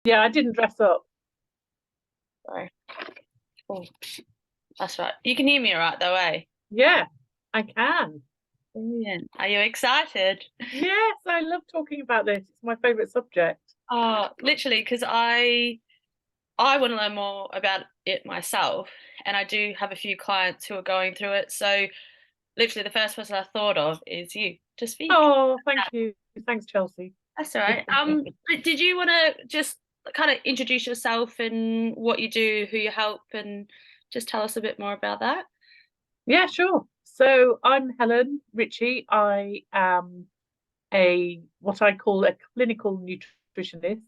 Yeah, I didn't dress up. Sorry. Oh, that's right. You can hear me all right though, eh? Yeah, I can. Brilliant. Are you excited? Yes, I love talking about this. It's my favorite subject. Oh, literally, because I want to learn more about it myself, and I do have a few clients who are going through it. So literally, the first person I thought of is you to speak. Oh, thank you. Thanks, Chelsea. That's all right. But did you want to just kind of introduce yourself and what you do, who you help, and just tell us a bit more about that? Yeah, sure. So I'm Helen Ritchie. I am a what I call a clinical nutritionist.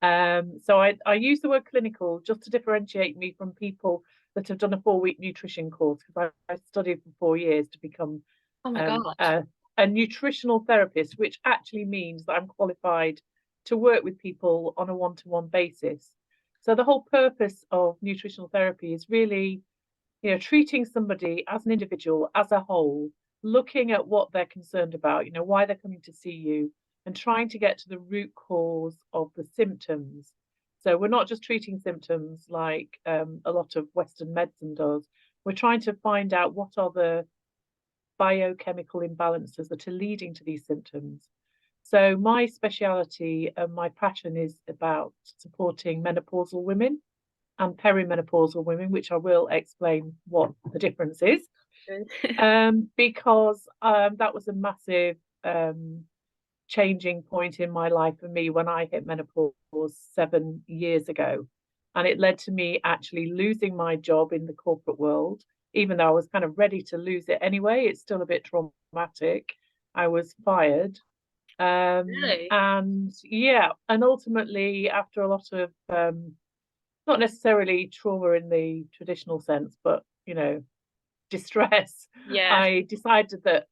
So I use the word clinical just to differentiate me from people that have done a 4 week nutrition course because I studied for 4 years to become Oh my um, God. a, a nutritional therapist, which actually means that I'm qualified to work with people on a one-to-one basis. So the whole purpose of nutritional therapy is really, treating somebody as an individual, as a whole, looking at what they're concerned about, why they're coming to see you, and trying to get to the root cause of the symptoms. So we're not just treating symptoms like a lot of Western medicine does. We're trying to find out what are the biochemical imbalances that are leading to these symptoms. So my speciality and my passion is about supporting menopausal women and perimenopausal women, which I will explain what the difference is, because that was a massive um, changing point in my life for me when I hit menopause 7 years ago. And it led to me actually losing my job in the corporate world, even though I was kind of ready to lose it anyway. It's still a bit traumatic. I was fired. Really? And yeah, and ultimately, after a lot of not necessarily trauma in the traditional sense, but distress, Yeah. I decided that,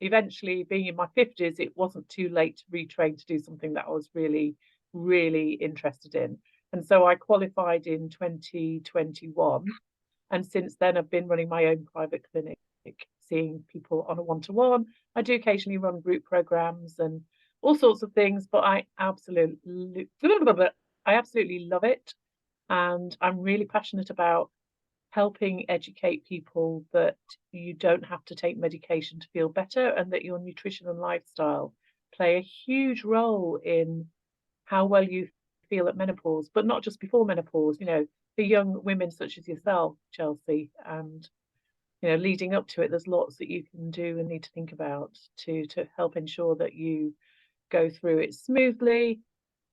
eventually being in my 50s, it wasn't too late to retrain to do something that I was really, really interested in. And so I qualified in 2021. And since then, I've been running my own private clinic, seeing people on a one-to-one. I do occasionally run group programs and all sorts of things, but I absolutely love it. And I'm really passionate about helping educate people that you don't have to take medication to feel better and that your nutrition and lifestyle play a huge role in how well you feel at menopause, but not just before menopause, for young women such as yourself, Chelsea, and leading up to it, there's lots that you can do and need to think about to help ensure that you go through it smoothly,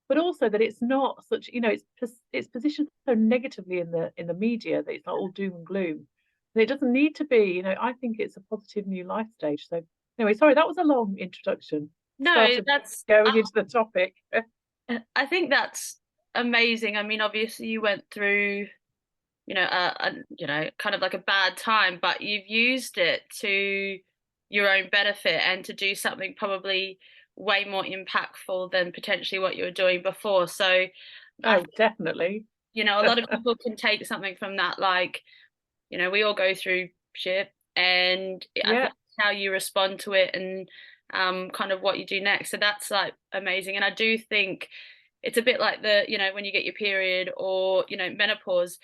but also that it's not such, it's positioned so negatively in the media that it's not all doom and gloom. And it doesn't need to be. I think it's a positive new life stage. So anyway, sorry, that was a long introduction. No, Started going into the topic. I think that's amazing. I mean, obviously you went through, kind of like a bad time, but you've used it to your own benefit and to do something probably way more impactful than potentially what you were doing before. So I Oh, definitely. a lot of people can take something from that, like, we all go through shit, and I Yeah, think how you respond to it and kind of what you do next. So that's like amazing. And I do think it's a bit like when you get your period or, menopause.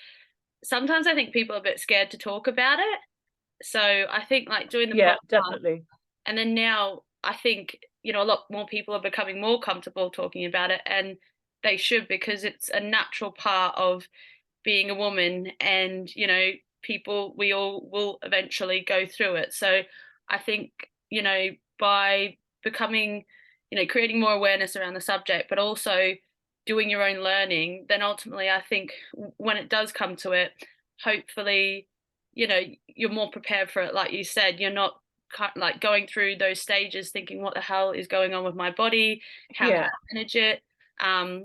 Sometimes I think people are a bit scared to talk about it. So I think like doing the yeah, podcast, definitely. and then now I think, a lot more people are becoming more comfortable talking about it, and they should, because it's a natural part of being a woman, and people, we all will eventually go through it. So I think, by becoming, creating more awareness around the subject, but also doing your own learning, then ultimately I think when it does come to it, hopefully, you're more prepared for it. Like you said, you're not like going through those stages thinking, what the hell is going on with my body, how can Yeah, I manage it. um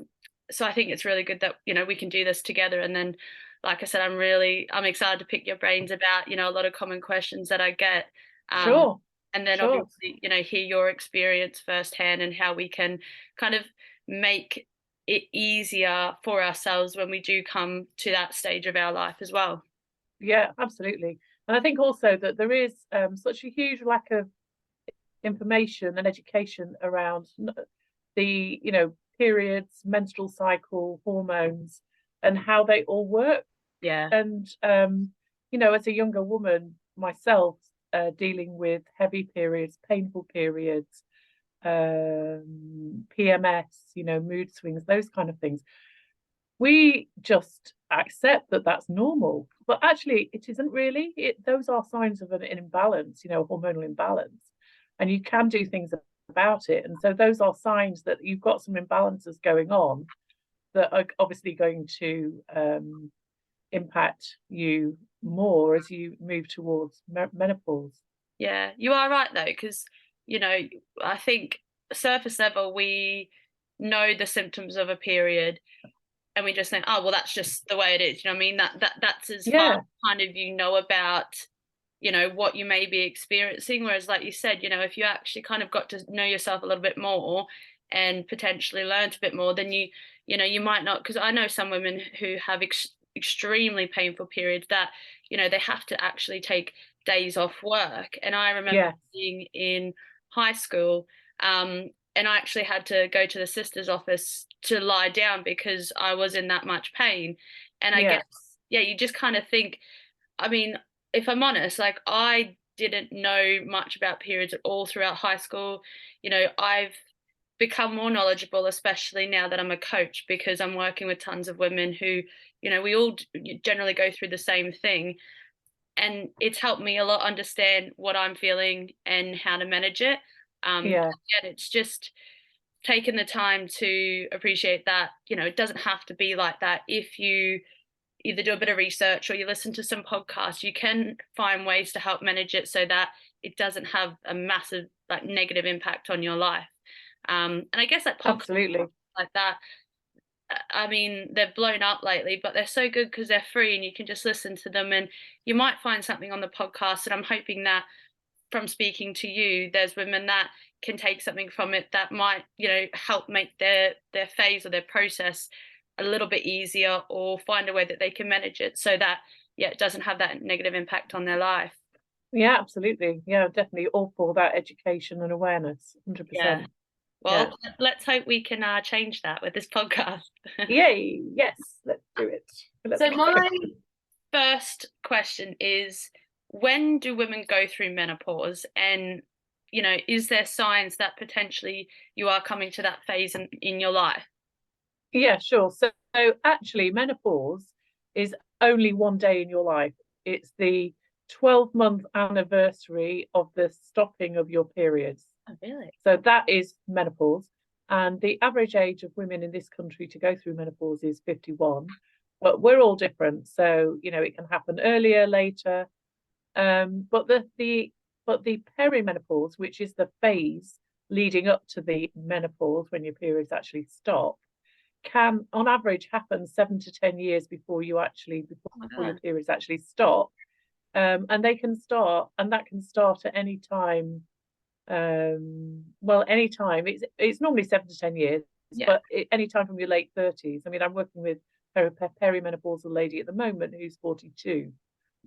so I think it's really good that we can do this together. And then, like I said, I'm excited to pick your brains about a lot of common questions that I get. um sure, and then sure. obviously hear your experience firsthand, and how we can kind of make it easier for ourselves when we do come to that stage of our life as well. Yeah, absolutely. And I think also that there is such a huge lack of information and education around the periods, menstrual cycle, hormones, and how they all work. Yeah. And as a younger woman myself, dealing with heavy periods, painful periods, PMS, mood swings, those kind of things, we just accept that that's normal. But actually, it isn't really. Those are signs of an imbalance, hormonal imbalance, and you can do things about it. And so those are signs that you've got some imbalances going on that are obviously going to impact you more as you move towards menopause. Yeah, you are right though, because I think surface level we know the symptoms of a period, and we just think, oh well, that's just the way it is. You know what I mean? That's as far Yeah, as kind of about what you may be experiencing. Whereas, like you said, if you actually kind of got to know yourself a little bit more and potentially learned a bit more, then you might not. Because I know some women who have extremely painful periods that they have to actually take days off work. And I remember yeah, being in high school, and I actually had to go to the sister's office to lie down because I was in that much pain. And I yeah, guess, yeah, you just kind of think, I mean, if I'm honest, like I didn't know much about periods at all throughout high school. I've become more knowledgeable, especially now that I'm a coach, because I'm working with tons of women who, we all generally go through the same thing. And it's helped me a lot understand what I'm feeling and how to manage it. yeah, And it's just taking the time to appreciate that, it doesn't have to be like that. If you either do a bit of research or you listen to some podcasts, you can find ways to help manage it so that it doesn't have a massive like negative impact on your life. And I guess like podcasts absolutely. like that, I mean, they've blown up lately, but they're so good because they're free and you can just listen to them, and you might find something on the podcast. And I'm hoping that from speaking to you, there's women that can take something from it that might, help make their phase or their process a little bit easier, or find a way that they can manage it so that, yeah, it doesn't have that negative impact on their life. Yeah, absolutely. Yeah, definitely all for that education and awareness. Yeah. 100%. Yeah. Well, let's hope we can change that with this podcast. Yay. Yes, let's do it. So my first question is, when do women go through menopause? And, is there signs that potentially you are coming to that phase in your life? Yeah, sure. So actually, menopause is only one day in your life. It's the 12-month anniversary of the stopping of your periods. Oh, really? So that is menopause. And the average age of women in this country to go through menopause is 51. But we're all different. So, it can happen earlier, later. But the perimenopause, which is the phase leading up to the menopause when your periods actually stop, can on average happen 7 to 10 years before Oh my your God. periods actually stop. And that can start at any time. Well, any time. It's normally 7 to 10 years, Yeah, but any time from your late 30s. I mean, I'm working with a perimenopausal lady at the moment who's 42.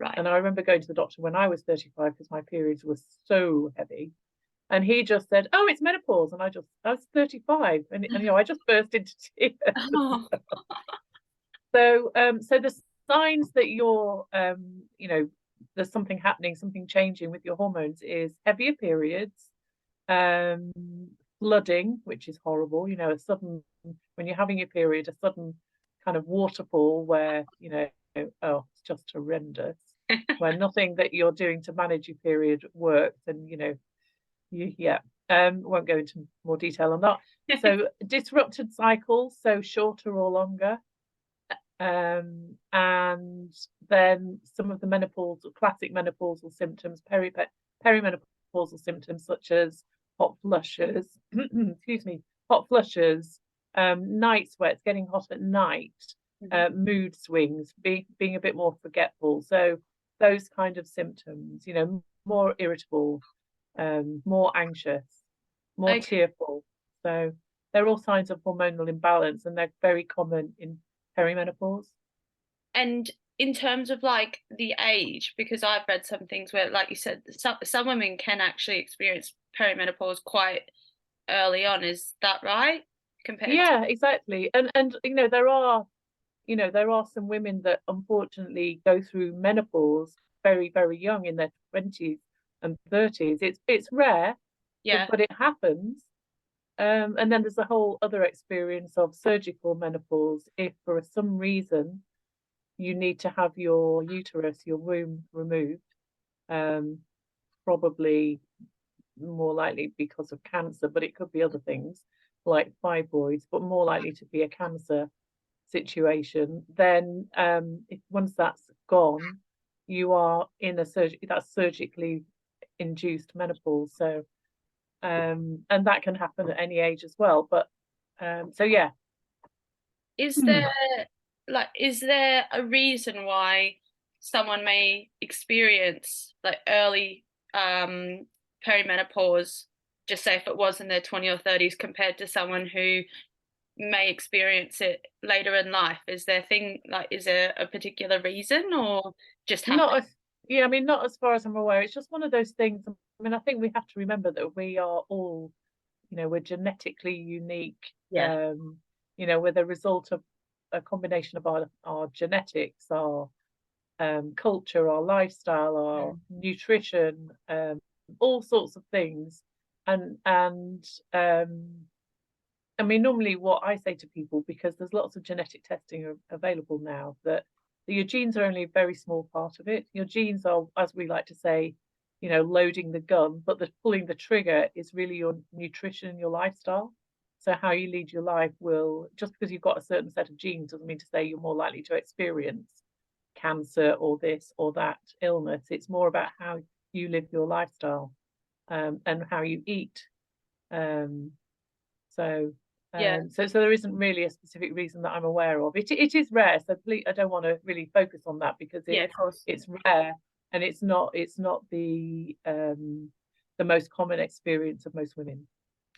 right. And I remember going to the doctor when I was 35 because my periods were so heavy. And he just said, "Oh, it's menopause." And I was 35. And I just burst into tears. Oh, So the signs that there's something happening, something changing with your hormones is heavier periods, um, flooding, which is horrible. A sudden, when you're having your period, a sudden kind of waterfall where, oh, it's just horrendous, where nothing that you're doing to manage your period works. And, yeah, won't go into more detail on that. So disrupted cycles, so shorter or longer. And then some of the classic menopausal symptoms, perimenopausal symptoms such as hot flushes, excuse me, hot flushes, night sweats, getting hot at night, mood swings, being a bit more forgetful. So those kind of symptoms, more irritable, more anxious, more okay. tearful. So they're all signs of hormonal imbalance, and they're very common in perimenopause. And in terms of like the age, because I've read some things where, like you said, some women can actually experience perimenopause quite early on. Is that right? compared to, Yeah, exactly. And there are, there are some women that unfortunately go through menopause very, very young, in their 20s and 30s. It's rare, yeah, but it happens. And then there's a whole other experience of surgical menopause. If for some reason you need to have your uterus, your womb removed, um, probably more likely because of cancer, but it could be other things like fibroids, but more likely to be a cancer situation. Then, if once that's gone, you are in a that's surgically induced menopause. So, and that can happen at any age as well. But, so yeah. is there Hmm. is there a reason why someone may experience like early perimenopause, just say if it was in their 20s or 30s, compared to someone who may experience it later in life? Is there a particular reason, or just happen? Not as, yeah, I mean, not as far as I'm aware. It's just one of those things. I mean, I think we have to remember that we are all, we're genetically unique, Yeah. we're the result of a combination of our genetics, our culture, our lifestyle, our Mm. nutrition, all sorts of things. And I mean, normally what I say to people, because there's lots of genetic testing available now, that your genes are only a very small part of it. Your genes are, as we like to say, loading the gun, but the pulling the trigger is really your nutrition and your lifestyle. So how you lead your life will, just because you've got a certain set of genes doesn't mean to say you're more likely to experience cancer or this or that illness. It's more about how you live your lifestyle, and how you eat. Um, so, Yeah. so there isn't really a specific reason that I'm aware of. It is rare, so please, I don't want to really focus on that, because Yeah, of course. it's rare, and it's not the most common experience of most women.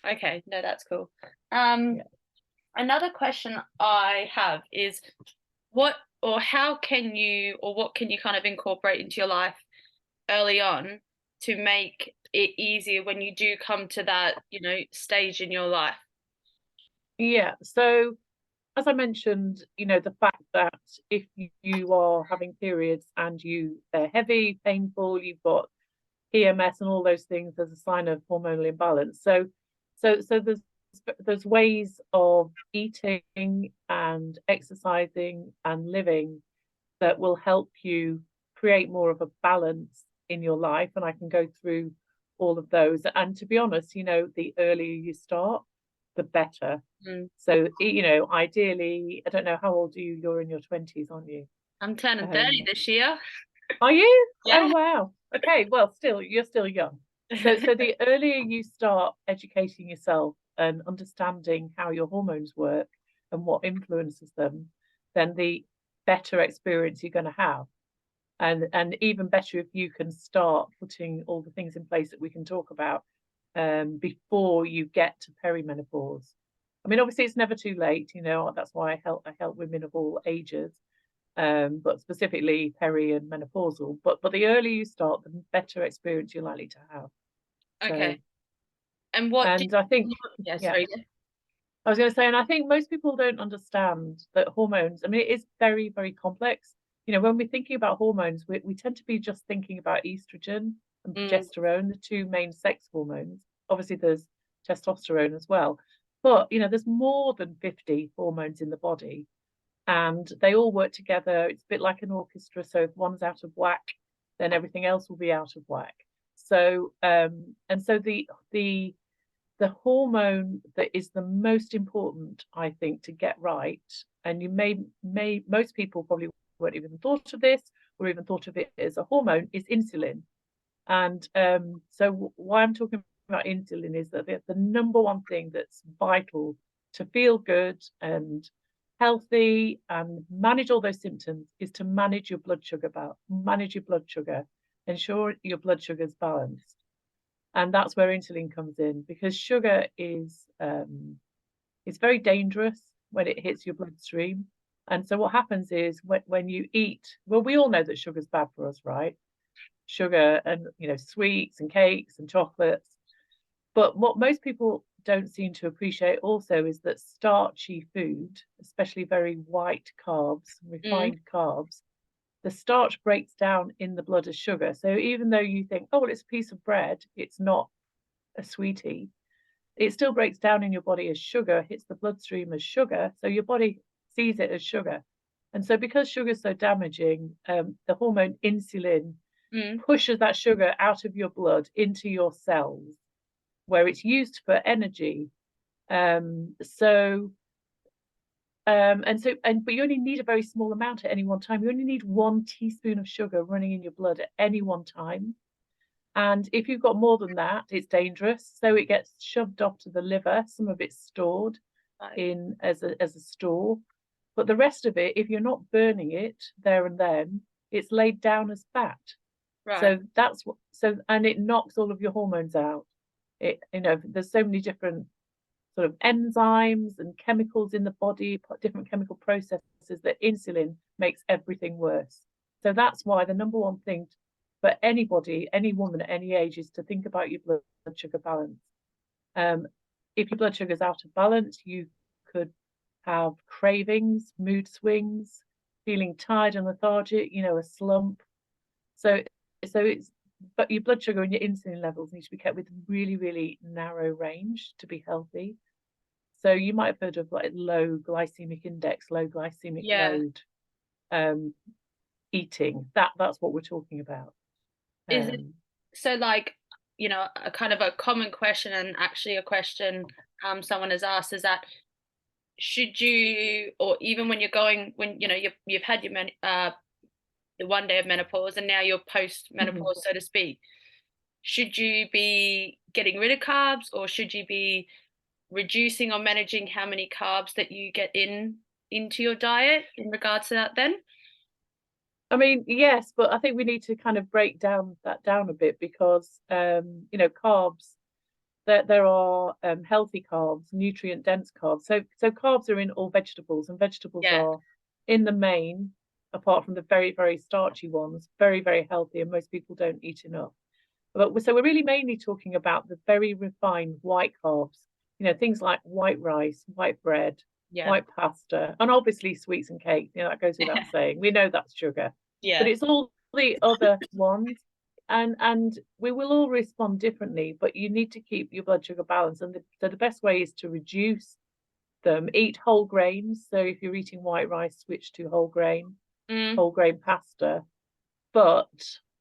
Okay, no, that's cool. Um, Yeah. Another question I have is what or how can you or what can you kind of incorporate into your life early on to make it easier when you do come to that, stage in your life? Yeah. So as I mentioned, the fact that if you are having periods and they're heavy, painful, you've got PMS and all those things, there's a sign of hormonal imbalance. So there's ways of eating and exercising and living that will help you create more of a balance in your life. And I can go through all of those. And to be honest, the earlier you start, the better. Mm. So, ideally, I don't know how old are you? You're in your 20s, aren't you? I'm turning 30 Um, this year. are you? Oh, Yeah. wow. Okay, well, you're still young. So the earlier you start educating yourself and understanding how your hormones work and what influences them, then the better experience you're going to have. And even better if you can start putting all the things in place that we can talk about, before you get to perimenopause. I mean, obviously, it's never too late. That's why I help women of all ages, but specifically peri and menopausal. But the earlier you start, the better experience you're likely to have. So, Okay. And what do and I think, yeah, yeah, sorry. I was going to say, and I think most people don't understand that hormones, I mean, it is very, very complex. When we're thinking about hormones, we tend to be just thinking about estrogen and Mm, progesterone, the two main sex hormones. Obviously, there's testosterone as well. But, there's more than 50 hormones in the body, and they all work together. It's a bit like an orchestra. So if one's out of whack, then everything else will be out of whack. So, and so the hormone that is the most important, I think, to get right, and you may most people probably won't even thought of this or even thought of it as a hormone, is insulin. And so why I'm talking about insulin is that the number one thing that's vital to feel good and healthy and manage all those symptoms is to manage your blood sugar, ensure your blood sugar is balanced. And that's where insulin comes in, because sugar is it's very dangerous when it hits your bloodstream. And so what happens is when you eat, well, we all know that sugar's bad for us, right? Sugar and sweets and cakes and chocolates. But what most people don't seem to appreciate also is that starchy food, especially very white carbs, refined carbs, the starch breaks down in the blood as sugar. So even though you think, oh, well, it's a piece of bread, it's not a sweetie, it still breaks down in your body as sugar, hits the bloodstream as sugar. So your body sees it as sugar. And so because sugar is so damaging, the hormone insulin pushes that sugar out of your blood into your cells where it's used for energy. But you only need a very small amount at any one time. You only need 1 teaspoon of sugar running in your blood at any one time. And if you've got more than that, it's dangerous. So it gets shoved off to the liver. Some of it's stored in as a store. But the rest of it, if you're not burning it there and then, it's laid down as fat. Right. So that's what, and it knocks all of your hormones out. There's so many different sort of enzymes and chemicals in the body, different chemical processes, that insulin makes everything worse. So that's why the number one thing for anybody, any woman at any age, is to think about your blood sugar balance. If your blood sugar is out of balance, you could have cravings, mood swings, feeling tired and lethargic, a slump. But your blood sugar and your insulin levels need to be kept with really, really narrow range to be healthy. So you might have heard of like low glycemic index, low glycemic load eating. That's what we're talking about. Is it so, like, a kind of a common question, and actually a question someone has asked, is that should you, or even when you've had your the 1 day of menopause and now you're post menopause, so to speak, should you be getting rid of carbs, or should you be reducing or managing how many carbs that you get into your diet in regards to that then? I mean, yes, but I think we need to kind of break down a bit, because carbs, there are healthy carbs, nutrient dense carbs. So carbs are in all vegetables, and vegetables are, in the main, apart from the very, very starchy ones, very, very healthy, and most people don't eat enough. So we're really mainly talking about the very refined white carbs, things like white rice, white bread, white pasta, and obviously sweets and cake. That goes without saying. We know that's sugar. But it's all the other ones. And we will all respond differently, but you need to keep your blood sugar balanced. And so the best way is to reduce them. Eat whole grains. So if you're eating white rice, switch to whole grain pasta. But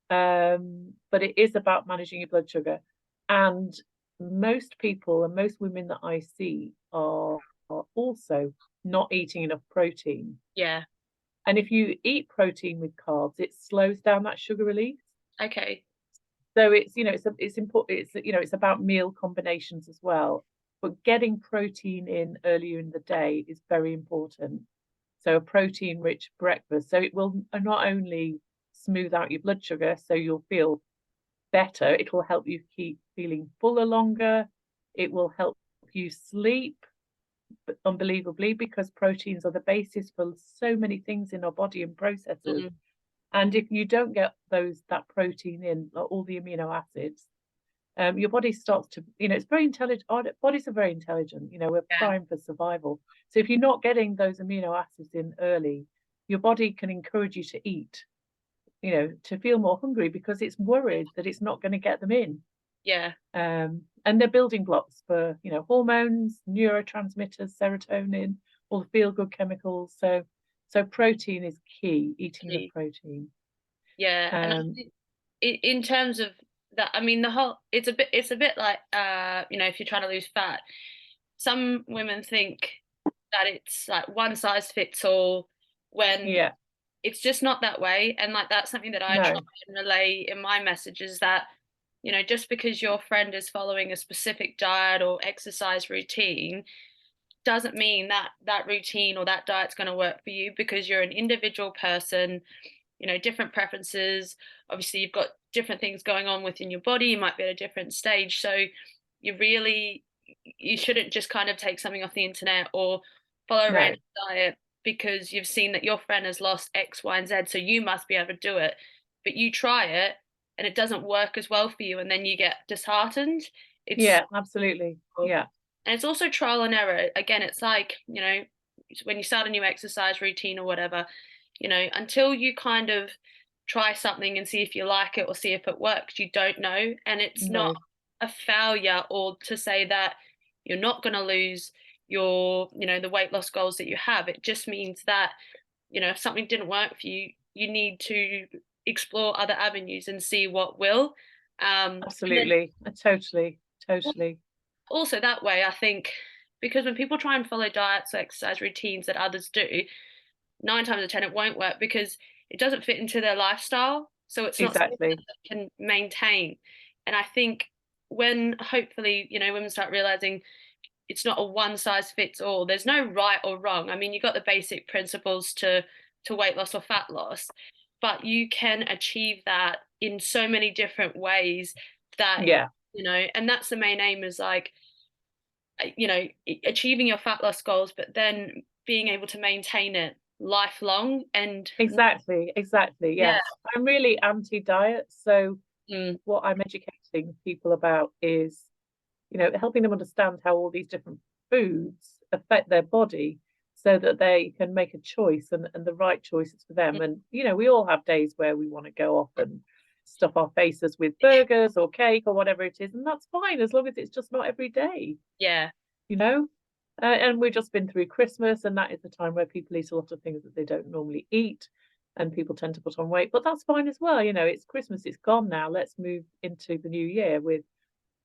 it is about managing your blood sugar. And most people and most women that I see are also not eating enough protein. Yeah. And if you eat protein with carbs, it slows down that sugar release. Okay. So it's important. It's about meal combinations as well. But getting protein in earlier in the day is very important. So a protein-rich breakfast. So it will not only smooth out your blood sugar, so you'll feel better. It will help you keep feeling fuller longer. It will help you sleep unbelievably, because proteins are the basis for so many things in our body and processes. And if you don't get that protein in, like all the amino acids, your body starts to, it's very intelligent. Our bodies are very intelligent. We're primed for survival. So if you're not getting those amino acids in early, your body can encourage you to eat, to feel more hungry, because it's worried that it's not going to get them in. Yeah. And they're building blocks for, hormones, neurotransmitters, serotonin, all the feel-good chemicals. So protein is key, eating the protein. Yeah. And I think in terms of that, I mean, it's a bit like, if you're trying to lose fat, some women think that it's like one size fits all, when it's just not that way. And like, that's something that I try and relay in my messages, that, just because your friend is following a specific diet or exercise routine doesn't mean that that routine or that diet's going to work for you, because you're an individual person, different preferences. Obviously, you've got different things going on within your body. You might be at a different stage. So you shouldn't just kind of take something off the internet or follow a random diet because you've seen that your friend has lost X, Y, and Z. So you must be able to do it. But you try it and it doesn't work as well for you, and then you get disheartened. Absolutely. Yeah. And it's also trial and error. Again, it's like, when you start a new exercise routine or whatever, until you kind of try something and see if you like it or see if it works, you don't know. And it's not No, a failure or to say that you're not going to lose your, the weight loss goals that you have. It just means that, if something didn't work for you, you need to explore other avenues and see what will. And then absolutely. Totally. also that way, I think, because when people try and follow diets or exercise routines that others do, 9 times out of 10 it won't work because it doesn't fit into their lifestyle. So it's not something that Exactly. they can maintain. And I think when hopefully, women start realizing it's not a one size fits all. There's no right or wrong. I mean, you got the basic principles to weight loss or fat loss, but you can achieve that in so many different ways that Yeah, and that's the main aim is like achieving your fat loss goals, but then being able to maintain it lifelong and exactly. yeah. Yes. I'm really anti-diet. So Mm, what I'm educating people about is, helping them understand how all these different foods affect their body so that they can make a choice and the right choices for them. mm, And, we all have days where we want to go off and stuff our faces with burgers or cake or whatever it is. And that's fine as long as it's just not every day, yeah, you know? And we've just been through Christmas, and that is the time where people eat a lot of things that they don't normally eat, and people tend to put on weight. But that's fine as well. It's Christmas, it's gone now. Let's move into the new year with,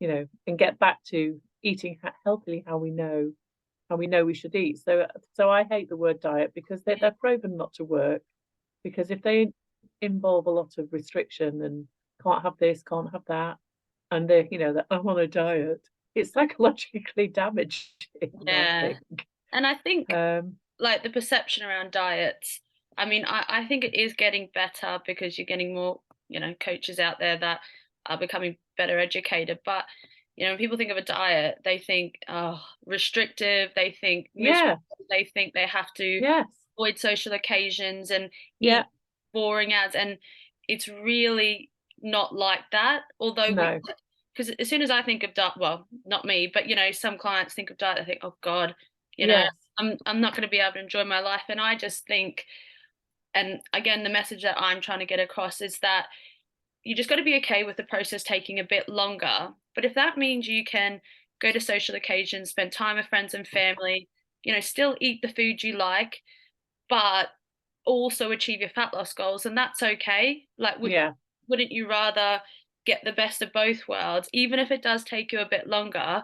and get back to eating healthily how we know we should eat. So I hate the word diet because they're proven not to work. Because if they involve a lot of restriction and can't have this, can't have that, and that I'm on a diet, it's psychologically damaging, I yeah. think. And I think Um, like the perception around diets, I mean, I think it is getting better because you're getting more, coaches out there that are becoming better educated. But, when people think of a diet, they think, oh, restrictive, they think miserable, yeah, they think they have to yes, avoid social occasions and yeah, eat boring ads. And it's really not like that. Although no, because as soon as I think of diet, well, not me, but some clients think of diet, I think, oh God, you know, yes, I'm not going to be able to enjoy my life. And I just think, and again, the message that I'm trying to get across is that you just got to be okay with the process taking a bit longer. But if that means you can go to social occasions, spend time with friends and family, still eat the food you like, but also achieve your fat loss goals, and that's okay. Like, yeah, wouldn't you rather get the best of both worlds, even if it does take you a bit longer,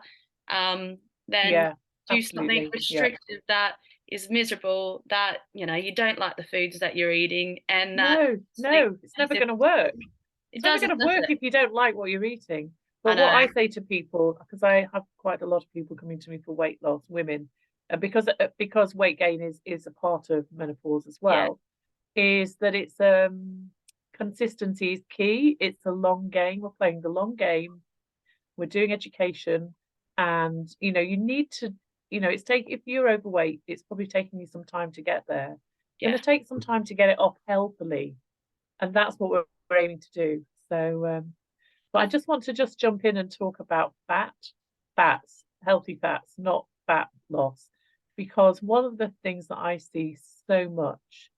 than yeah, do something absolutely, yeah. restrictive that is miserable, that you don't like the foods that you're eating, and that No, makes no, it's never it going to work. it It's never doesn't, going to does work it? if you don't like what you're eating. I But what know. I say to people, because I have quite a lot of people coming to me for weight loss, women, and because weight gain is a part of menopause as Yeah, well, is that it's consistency is key. It's a long game. We're playing the long game. We're doing education, and you need to, if you're overweight, it's probably taking you some time to get there. It's going yeah. to take some time to get it off healthily, and that's what we're aiming to do. So, but I just want to just jump in and talk about fats, healthy fats, not fat loss, because one of the things that I see so much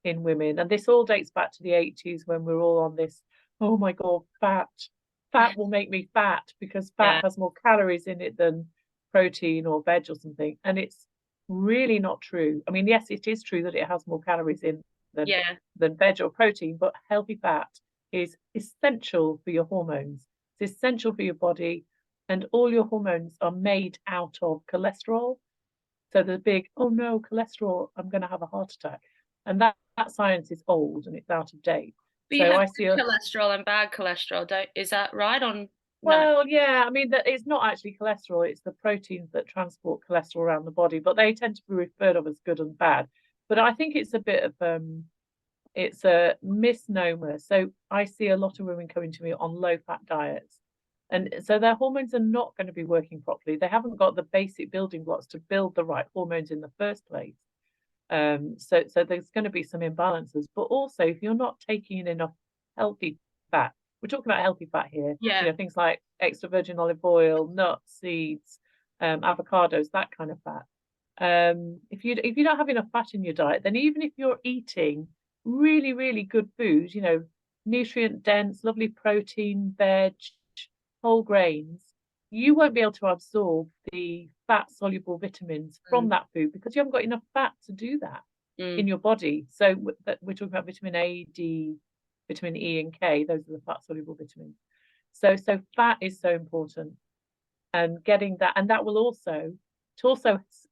in women, and this all dates back to the 80s when we're all on this, oh my God, fat will make me fat because fat Yeah, has more calories in it than protein or veg or something. And it's really not true. I mean, yes, it is true that it has more calories in than yeah, than veg or protein, but healthy fat is essential for your hormones. It's essential for your body, and all your hormones are made out of cholesterol. So the big, oh no, cholesterol, I'm going to have a heart attack. And that science is old and it's out of date. but you So have I see good cholesterol and bad cholesterol, don't, is that right on? No. well, yeah, I mean, that it's not actually cholesterol, it's the proteins that transport cholesterol around the body, but they tend to be referred of as good and bad. But I think it's a bit of it's a misnomer. So I see a lot of women coming to me on low fat diets. And so their hormones are not going to be working properly. They haven't got the basic building blocks to build the right hormones in the first place. So there's going to be some imbalances. But also, if you're not taking in enough healthy fat, we're talking about healthy fat here, Yeah, things like extra virgin olive oil, nuts, seeds, avocados, that kind of fat. If you don't have enough fat in your diet, then even if you're eating really, really good food, nutrient dense, lovely protein, veg, whole grains, you won't be able to absorb the fat soluble vitamins from that food because you haven't got enough fat to do that in your body. So we're talking about vitamin A, D, vitamin E, and K. Those are the fat soluble vitamins. So fat is so important, and getting that, and that will also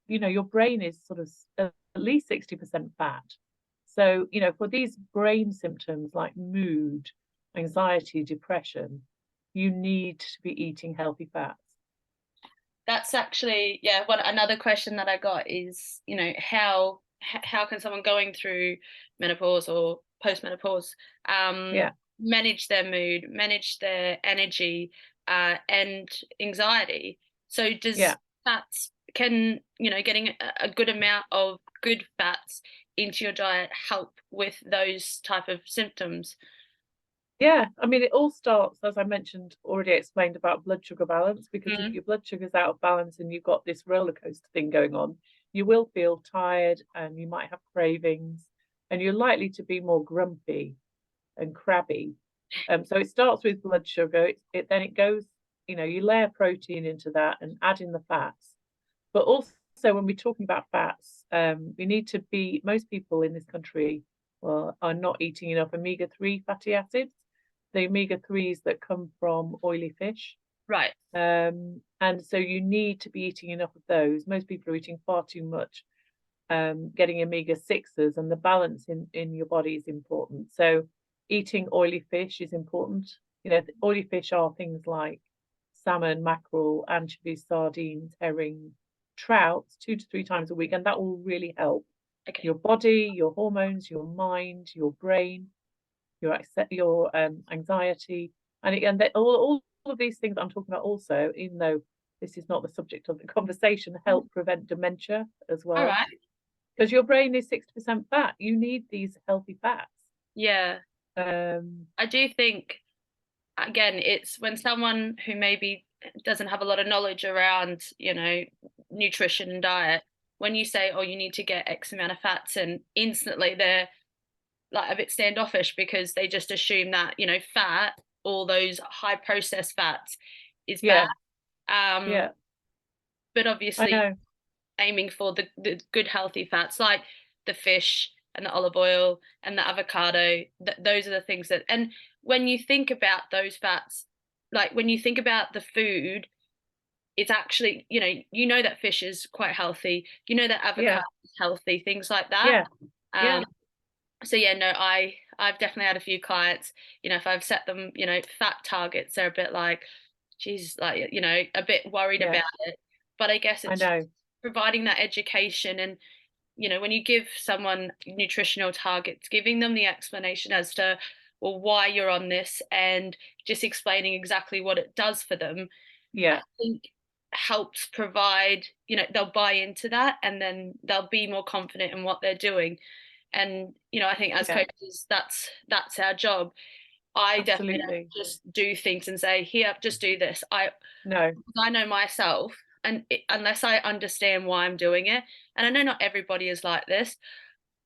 your brain is sort of at least 60% fat. So for these brain symptoms like mood, anxiety, depression, you need to be eating healthy fats. That's actually, yeah, another question that I got is, how can someone going through menopause or postmenopause manage their mood, manage their energy, and anxiety? So does fats, getting a good amount of good fats into your diet help with those type of symptoms? Yeah, I mean, it all starts, as I mentioned, already explained, about blood sugar balance, because if your blood sugar's out of balance and you've got this roller coaster thing going on, you will feel tired and you might have cravings and you're likely to be more grumpy and crabby. So it starts with blood sugar. Then it goes, you layer protein into that and add in the fats. But also, when we're talking about fats, we need to be, most people in this country, well, are not eating enough omega-3 fatty acids, the omega-3s that come from oily fish. Right. And so you need to be eating enough of those. Most people are eating far too much, getting omega-6s, and the balance in your body is important. So eating oily fish is important. Oily fish are things like salmon, mackerel, anchovies, sardines, herring, trout, 2 to 3 times a week, and that will really help your body, your hormones, your mind, your brain, your anxiety, and all of these things I'm talking about also, even though this is not the subject of the conversation, help prevent dementia as well. All right. Because your brain is 60% fat. You need these healthy fats. Yeah. I do think, again, it's when someone who maybe doesn't have a lot of knowledge around, nutrition and diet, when you say, oh, you need to get X amount of fats, and instantly they're like a bit standoffish because they just assume that, fat, all those high processed fats is bad. But obviously aiming for the good healthy fats like the fish and the olive oil and the avocado, those are the things that, and when you think about those fats, like when you think about the food, it's actually, that fish is quite healthy, that avocado is healthy, things like that. So yeah, no, I've definitely had a few clients, if I've set them, fat targets, they're a bit like, geez, like, a bit worried about it. But I guess it's providing that education, and when you give someone nutritional targets, giving them the explanation as to, well, why you're on this, and just explaining exactly what it does for them, I think helps provide, they'll buy into that, and then they'll be more confident in what they're doing. And I think as coaches, that's our job. I definitely don't just do things and say, here, just do this. I know myself, and unless I understand why I'm doing it, and I know not everybody is like this,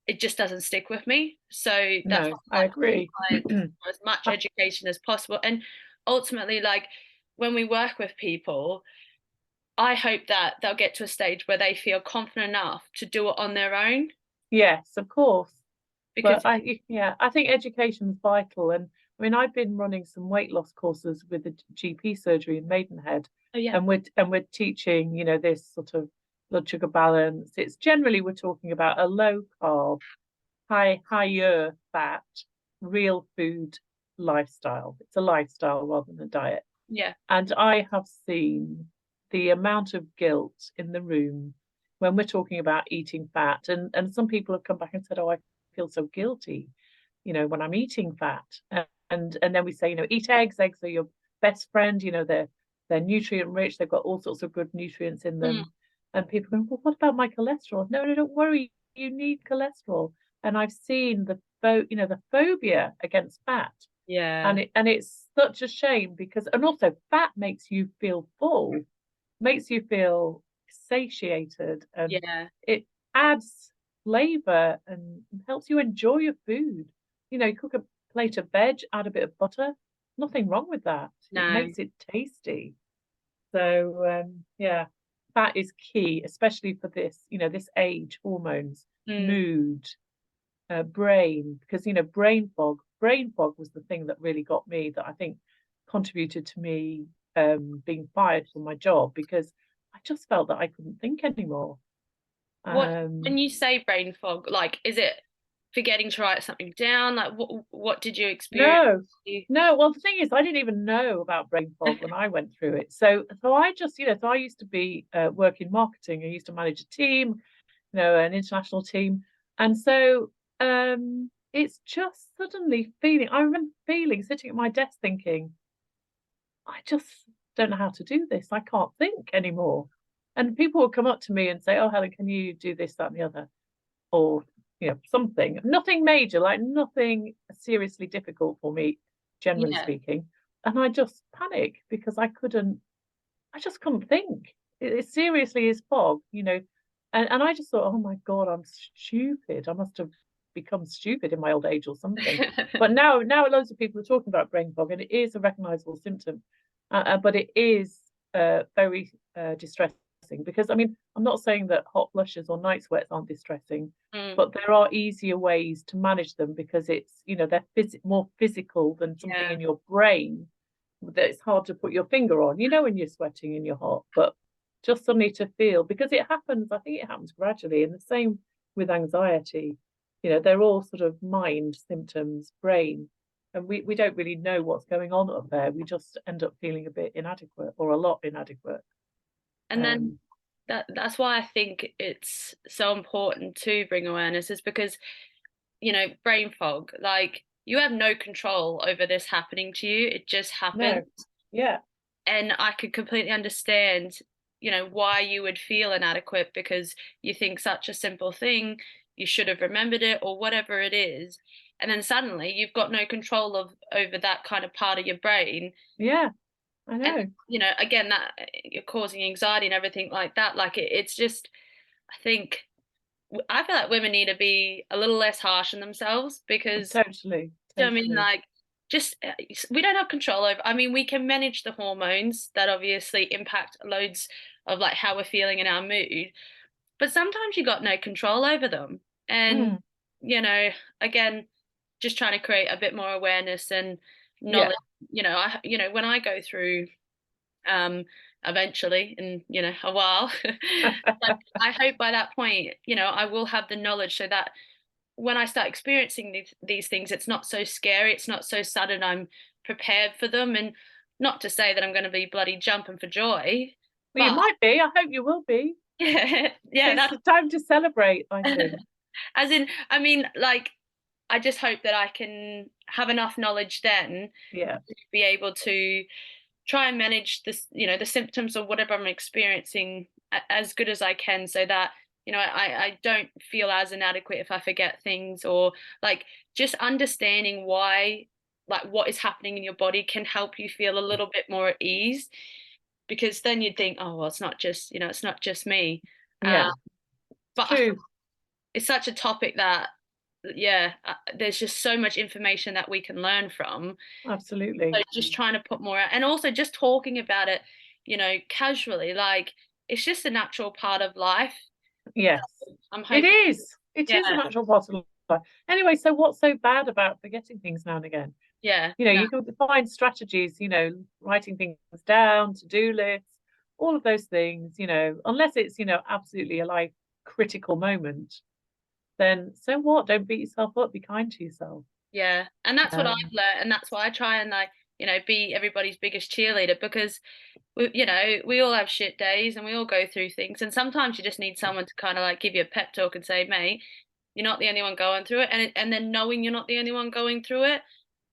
it just doesn't stick with me. So that's why I agree. As much education as possible. And ultimately, like when we work with people, I hope that they'll get to a stage where they feel confident enough to do it on their own. Yes, of course. Because but I think education is vital. And I mean, I've been running some weight loss courses with the GP surgery in Maidenhead. And we're teaching, this sort of blood sugar balance. It's generally, we're talking about a low carb, higher fat, real food lifestyle. It's a lifestyle rather than a diet. And I have seen the amount of guilt in the room when we're talking about eating fat. And some people have come back and said, oh, I feel so guilty, when I'm eating fat. And then we say, eat eggs. Eggs are your best friend. They're nutrient rich. They've got all sorts of good nutrients in them. And people go, well, what about my cholesterol? No, don't worry. You need cholesterol. And I've seen the phobia against fat. And it's such a shame because, and also fat makes you feel full, makes you feel satiated, and Yeah. it adds flavor and helps you enjoy your food. You cook a plate of veg, add a bit of butter, nothing wrong with that. It No. makes it tasty. So yeah, that is key, especially for this age, hormones, Mm. mood, brain, because brain fog was the thing that really got me, that I think contributed to me being fired from my job, because I just felt that I couldn't think anymore. What, Um, when you say brain fog, like, is it forgetting to write something down? Like, what did you experience? no, no. Well, the thing is, I didn't even know about brain fog when I went through it. So I just, so I used to be work in marketing. I used to manage a team, an international team. And so it's just suddenly feeling, I remember feeling, sitting at my desk thinking, I just don't know how to do this. I can't think anymore. And people will come up to me and say, "Oh, Helen, can you do this, that, and the other?" Or, something. Nothing major, like nothing seriously difficult for me, generally Yeah. speaking. And I just panic because I just couldn't think. It seriously is fog. And I just thought, oh my God, I'm stupid. I must have become stupid in my old age or something. But now loads of people are talking about brain fog, and it is a recognizable symptom. But it is very distressing, because, I mean, I'm not saying that hot flushes or night sweats aren't distressing, Mm. but there are easier ways to manage them, because they're more physical than something Yeah. in your brain that it's hard to put your finger on, when you're sweating and you're hot. But just suddenly to feel, because I think it happens gradually, and the same with anxiety. They're all sort of mind symptoms, brain, and we don't really know what's going on up there. We just end up feeling a bit inadequate, or a lot inadequate. And then Um, that's why I think it's so important to bring awareness, is because, brain fog, like, you have no control over this happening to you. It just happens. no, yeah, And I could completely understand, why you would feel inadequate, because you think such a simple thing, you should have remembered it, or whatever it is. And then suddenly you've got no control of over that kind of part of your brain. yeah, I And, know, again, that you're causing anxiety and everything like that. Like, it's just, I think, I feel like women need to be a little less harsh on themselves, because, totally, I mean, totally, like, just we don't have control over. I mean, we can manage the hormones that obviously impact loads of, like, how we're feeling in our mood, but sometimes you got no control over them. And, mm, you know, again, just trying to create a bit more awareness and yeah, knowledge. When I go through, um eventually, in, a while, but I hope by that point, I will have the knowledge, so that when I start experiencing these things, it's not so scary, it's not so sudden. I'm prepared for them, and not to say that I'm going to be bloody jumping for joy, well, you but might be. I hope you will be. yeah, yeah, It's that's the time to celebrate, I think. as in, I mean, like, I just hope that I can have enough knowledge then Yeah, to be able to try and manage this, the symptoms or whatever I'm experiencing, as good as I can, so that, I don't feel as inadequate if I forget things, or, like, just understanding why, like, what is happening in your body can help you feel a little bit more at ease, because then you'd think, oh, well, it's not just me. yeah, it's But I feel true. it's such a topic that, yeah, there's just so much information that we can learn from. So Absolutely. just trying to put more out, and also just talking about it, casually, like, it's just a natural part of life. Yes, I'm it hoping, is. It yeah, is a natural part of life. Anyway, so what's so bad about forgetting things now and again? yeah, no, You can find strategies, writing things down, to-do lists, all of those things, unless it's, absolutely a life critical moment, then so what? Don't beat yourself up. Be kind to yourself. yeah, and that's what I've Um, learned, and that's why I try and, like, be everybody's biggest cheerleader, because we all have shit days, and we all go through things, and sometimes you just need someone to kind of, like, give you a pep talk and say, mate, you're not the only one going through it, and then knowing you're not the only one going through it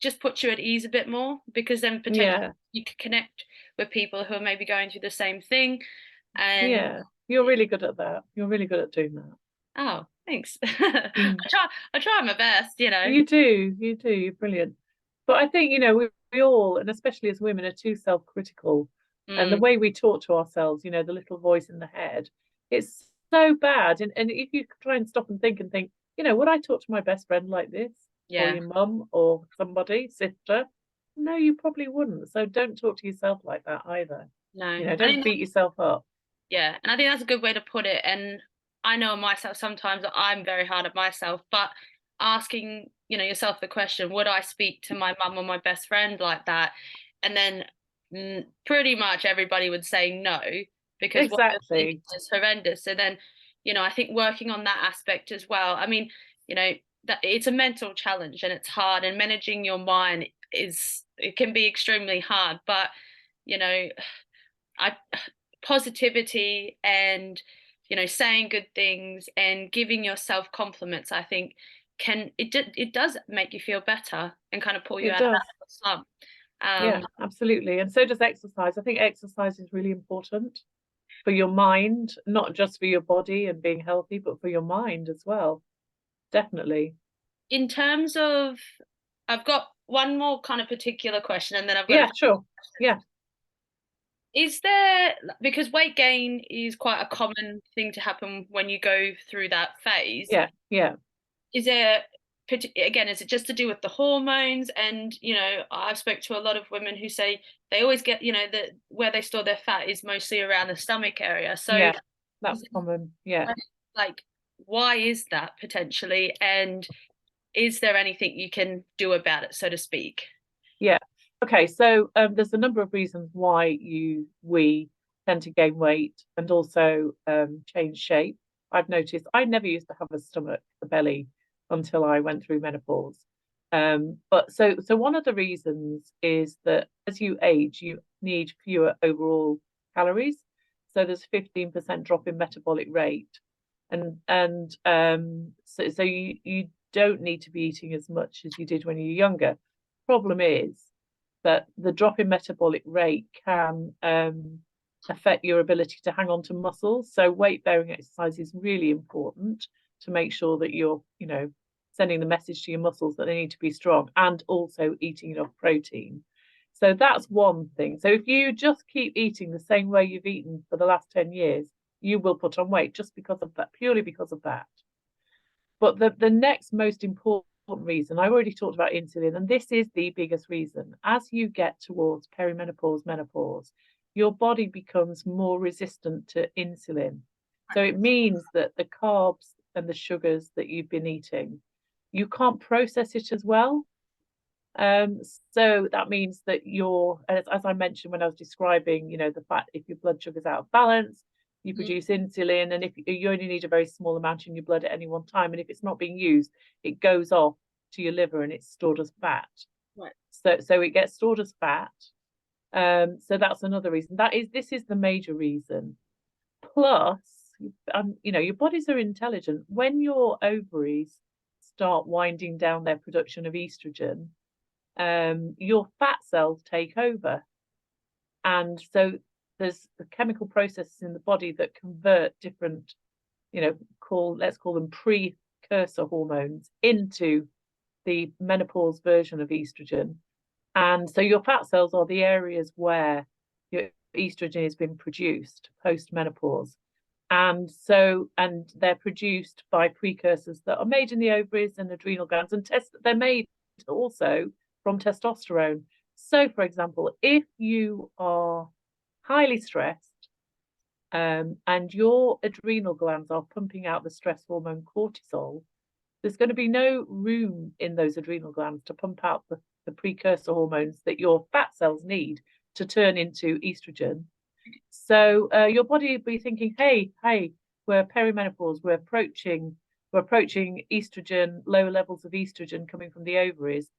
just puts you at ease a bit more, because then potentially yeah, you can connect with people who are maybe going through the same thing. And yeah. You're really good at that. You're really good at doing that. oh, thanks. Mm. I try my best. You do, you do. You're brilliant. But I think, we all, and especially as women, are too self-critical. And the way we talk to ourselves, the little voice in the head, it's so bad. And if you try and stop and think, would I talk to my best friend like this? Or Yeah. your mum or somebody, sister? No, you probably wouldn't. So don't talk to yourself like that either. No. I Don't think beat yourself up. Yeah, and I think that's a good way to put it. And I know myself sometimes that I'm very hard on myself, but asking, yourself the question, would I speak to my mum or my best friend like that? And then pretty much everybody would say no, because what you're thinking Exactly. is horrendous. So then, I think working on that aspect as well. I mean, that it's a mental challenge and it's hard, and managing your mind it can be extremely hard, but you know, I positivity and saying good things and giving yourself compliments, I think it does make you feel better and kind of pull you It out of does. that slump. Yeah, absolutely. And so does exercise. I think exercise is really important for your mind, not just for your body and being healthy, but for your mind as well. Definitely. In terms of, I've got one more kind of particular question, and then I've got a Yeah, sure. Yeah, is there, because weight gain is quite a common thing to happen when you go through that phase, yeah, yeah, is there, again, is it just to do with the hormones? And I've spoke to a lot of women who say they always get, that where they store their fat is mostly around the stomach area. So yeah. That's is common. Yeah. it, like, why is that potentially, and is there anything you can do about it, so to speak? Yeah. Okay. So there's a number of reasons why we tend to gain weight and also change shape. I've noticed I never used to have a stomach, a belly, until I went through menopause. But so one of the reasons is that as you age, you need fewer overall calories. So there's 15% drop in metabolic rate. So you don't need to be eating as much as you did when you're younger. Problem is that the drop in metabolic rate can affect your ability to hang on to muscles. So weight bearing exercise is really important to make sure that you're, sending the message to your muscles that they need to be strong and also eating enough protein. So that's one thing. So if you just keep eating the same way you've eaten for the last 10 years, you will put on weight just because of that, purely because of that. But the next most important reason, I already talked about insulin, and this is the biggest reason. As you get towards perimenopause, menopause, your body becomes more resistant to insulin. So it means that the carbs and the sugars that you've been eating, you can't process it as well. Um, so that means that as I mentioned when I was describing, the fact if your blood sugar's out of balance, you Mhm. produce insulin, and if you only need a very small amount in your blood at any one time, and if it's not being used, it goes off to your liver and it's stored as fat. Right. So it gets stored as fat. So that's another reason. This is the major reason. Plus, your bodies are intelligent. When your ovaries start winding down their production of estrogen, your fat cells take over. And so there's the chemical processes in the body that convert different, let's call them precursor hormones into the menopause version of estrogen. And so your fat cells are the areas where your estrogen has been produced post menopause. And they're produced by precursors that are made in the ovaries and adrenal glands, and they're made also from testosterone. So, for example, if you are highly stressed and your adrenal glands are pumping out the stress hormone cortisol, there's going to be no room in those adrenal glands to pump out the precursor hormones that your fat cells need to turn into estrogen. So your body will be thinking, hey, we're perimenopause, we're approaching estrogen, lower levels of estrogen coming from the ovaries.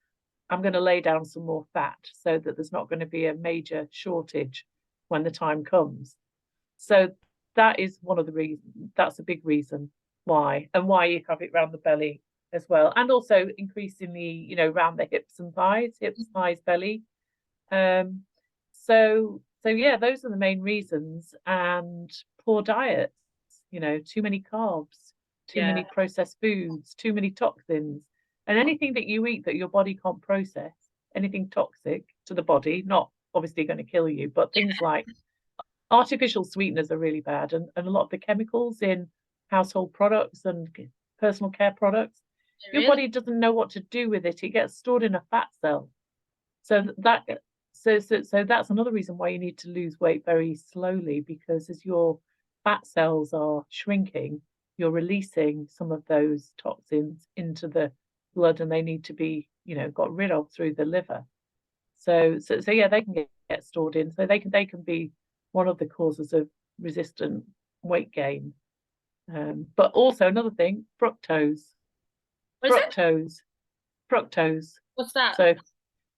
I'm going to lay down some more fat so that there's not going to be a major shortage when the time comes. So that is one of the reasons. That's a big reason why, and why you have it around the belly as well, and also increasingly, around the hips and thighs, belly. So yeah, those are the main reasons. And poor diets, too many carbs, too Yeah. many processed foods, too many toxins, and anything that you eat that your body can't process, anything toxic to the body, not obviously going to kill you. But things like artificial sweeteners are really bad, and a lot of the chemicals in household products and personal care products, your Really? body doesn't know what to do with it. It gets stored in a fat cell. So that's another reason why you need to lose weight very slowly, because as your fat cells are shrinking, you're releasing some of those toxins into the blood, and they need to be, got rid of through the liver. So yeah, they can get stored in. So they can be one of the causes of resistant weight gain. But also another thing, fructose, What is it? fructose, fructose. What's that? So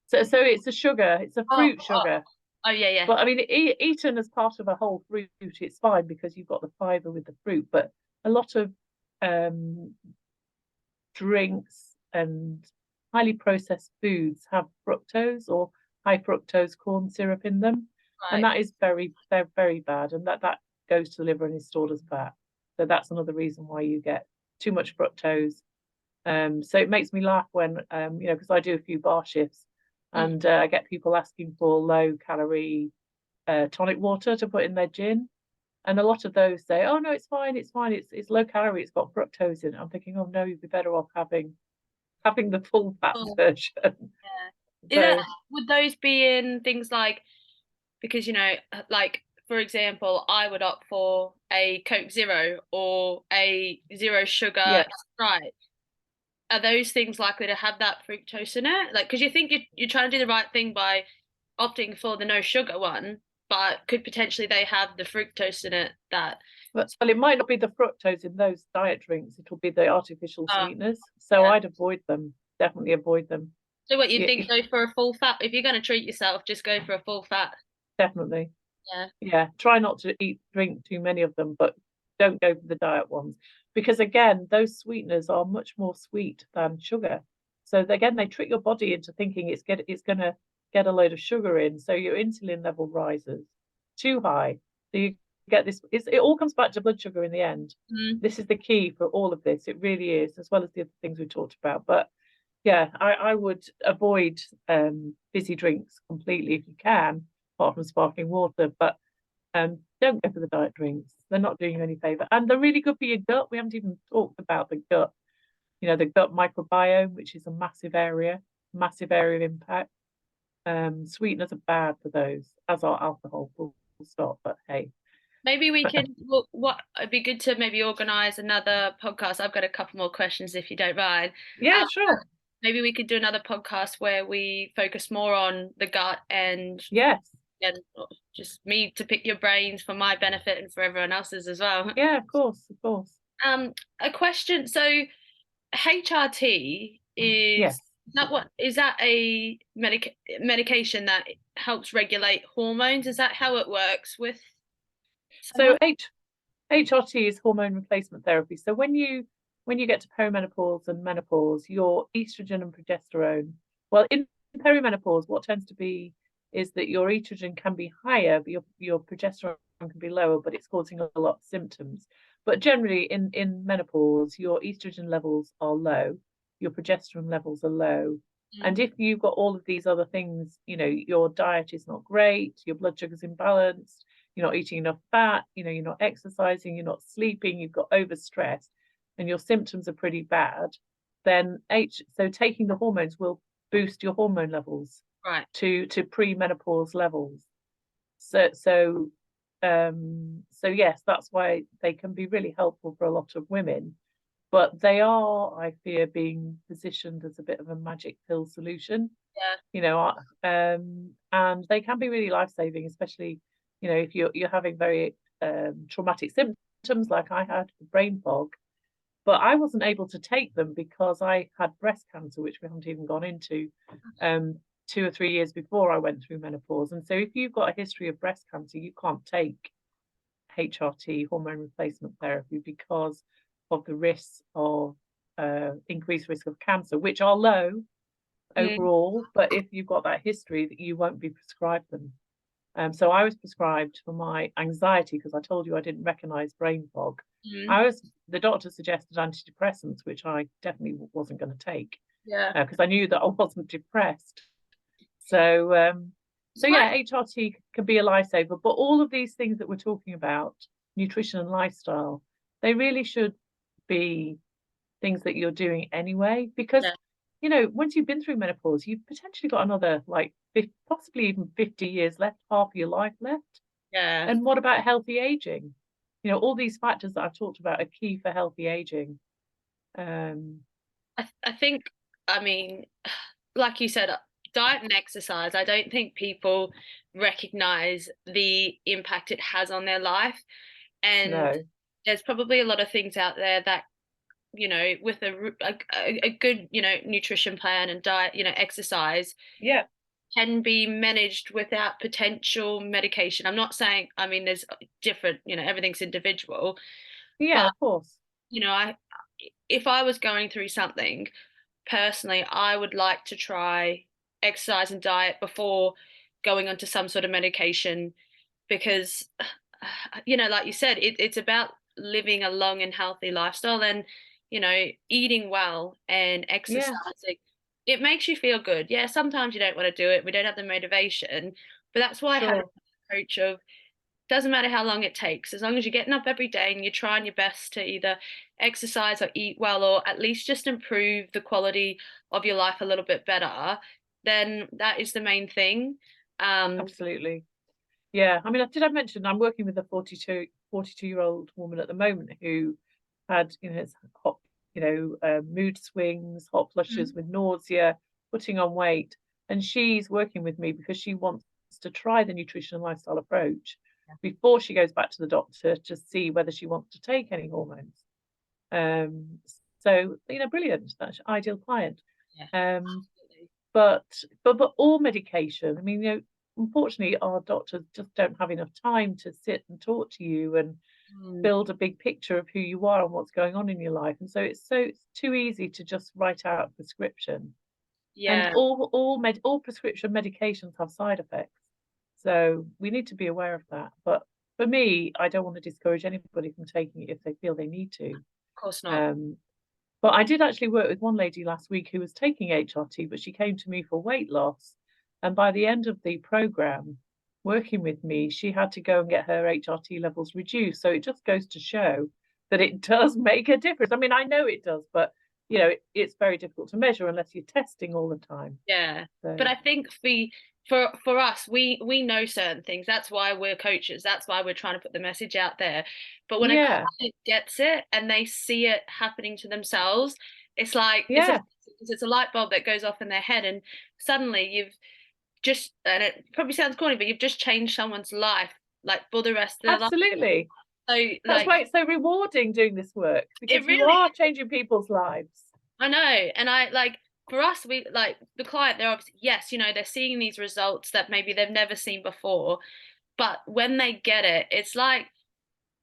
it's a sugar, it's a Oh, fruit sugar. yeah, yeah. But I mean, eaten as part of a whole fruit, it's fine because you've got the fiber with the fruit. But a lot of um, drinks and highly processed foods have fructose or high fructose corn syrup in them, and Right. that is very, very, very bad, and that goes to the liver and is stored as fat. So that's another reason why you get too much fructose. So it makes me laugh when because I do a few bar shifts, Mm. and I get people asking for low calorie tonic water to put in their gin. And a lot of those say, "Oh no, it's fine, it's low calorie, it's got fructose in it." I'm thinking, "Oh no, you'd be better off having the full fat Oh, version." yeah. Is that, So would those be in things like, because like for example, I would opt for a Coke Zero or a zero sugar yeah, Sprite. Are those things likely to have that fructose in it? Like, because you think you're trying to do the right thing by opting for the no sugar one, but could potentially they have the fructose in it that? but well, it might not be the fructose in those diet drinks; it'll be the artificial Oh, sweeteners. So yeah. I'd avoid them. Definitely avoid them. So what you Yeah, think? Go for a full fat. If you're going to treat yourself, just go for a full fat. definitely. Yeah. Yeah, try not to drink too many of them, but don't go for the diet ones, because again, those sweeteners are much more sweet than sugar. So again, they trick your body into thinking it's gonna get a load of sugar in, so your insulin level rises too high. So you get this. It all comes back to blood sugar in the end. Mm. This is the key for all of this. It really is, as well as the other things we talked about. But yeah, I would avoid fizzy drinks completely if you can, apart from sparkling water. But don't go for the diet drinks. They're not doing you any favor. And they're really good for your gut. We haven't even talked about the gut, the gut microbiome, which is a massive area of impact. Sweeteners are bad for those, as are alcohol, full stop. But hey. Maybe we can. What it'd be good to maybe organize another podcast. I've got a couple more questions if you don't mind. Yeah, Um, sure. maybe we could do another podcast where we focus more on the gut Yes. and just me to pick your brains for my benefit and for everyone else's as well. Yeah, of course, of course. A question. So HRT Yes. is that what is that a medication that helps regulate hormones? Is that how it works with someone? So HRT is hormone replacement therapy. So when you get to perimenopause and menopause, your estrogen and progesterone, well, in perimenopause, what tends to be is that your estrogen can be higher, but your progesterone can be lower, but it's causing a lot of symptoms. But generally in menopause, your estrogen levels are low, your progesterone levels are low. Mm. And if you've got all of these other things, your diet is not great, your blood sugar's imbalanced, you're not eating enough fat, you're not exercising, you're not sleeping, you've got overstress, and your symptoms are pretty bad, then so taking the hormones will boost your hormone levels Right. to pre-menopause levels. So yes, that's why they can be really helpful for a lot of women, but they are, I fear, being positioned as a bit of a magic pill solution. Yeah. And they can be really life-saving, especially if you're having very traumatic symptoms like I had, brain fog. But I wasn't able to take them because I had breast cancer, which we haven't even gone into, 2 or 3 years before I went through menopause. And so if you've got a history of breast cancer, you can't take HRT, hormone replacement therapy, because of the risks of increased risk of cancer, which are low Mm. overall, but if you've got that history, that you won't be prescribed them. So I was prescribed for my anxiety because I told you I didn't recognize brain fog. Mm. The doctor suggested antidepressants, which I definitely wasn't going to take Yeah. because I knew that I wasn't depressed. So So yeah, HRT can be a lifesaver, but all of these things that we're talking about, nutrition and lifestyle, they really should be things that you're doing anyway, because Yeah, once you've been through menopause, you've potentially got another like possibly even 50 years left, half your life left. yeah. And what about healthy aging? All these factors that I've talked about are key for healthy aging. Um, I think, I mean, like you said, diet and exercise, I don't think people recognize the impact it has on their life. And no, there's probably a lot of things out there that, with a good, nutrition plan and diet, exercise yeah, can be managed without potential medication. I'm not saying, I mean, there's different, everything's individual, yeah, but, of course, I, if I was going through something, personally, I would like to try exercise and diet before going onto some sort of medication because, like you said, it's about living a long and healthy lifestyle and, eating well and yeah, exercising. It makes you feel good. Yeah, sometimes you don't want to do it. We don't have the motivation, but that's why I have sure, an approach of doesn't matter how long it takes, as long as you're getting up every day and you're trying your best to either exercise or eat well, or at least just improve the quality of your life a little bit better, then that is the main thing. Um, absolutely. Yeah, I mean, did I mention I'm working with a 42-year-old woman at the moment who had, hot, mood swings, hot flushes Mhm. with nausea, putting on weight, and she's working with me because she wants to try the nutrition and lifestyle approach before she goes back to the doctor to see whether she wants to take any hormones. Um, so brilliant. That's your ideal client. Yeah, Um, absolutely. but all medication. I mean, unfortunately, our doctors just don't have enough time to sit and talk to you and Mm, build a big picture of who you are and what's going on in your life. And so it's too easy to just write out a prescription. And yeah, all prescription medications have side effects. So we need to be aware of that. But for me, I don't want to discourage anybody from taking it if they feel they need to. of course not. Um, but I did actually work with one lady last week who was taking HRT, but she came to me for weight loss. And by the end of the program, working with me, she had to go and get her HRT levels reduced. So it just goes to show that it does make a difference. I mean, I know it does, but it's very difficult to measure unless you're testing all the time. Yeah. But So I think for us, we know certain things. That's why we're coaches. That's why we're trying to put the message out there. But when a yeah, client gets it and they see it happening to themselves, it's like yeah, it's a light bulb that goes off in their head, and suddenly you've just, and it probably sounds corny, but you've just changed someone's life like for the rest of their life. absolutely. So That's like why it's so rewarding doing this work it because you really, are changing people's lives. I know. And I like for us, we like the client, they're obviously, yes, they're seeing these results that maybe they've never seen before. But when they get it, it's like,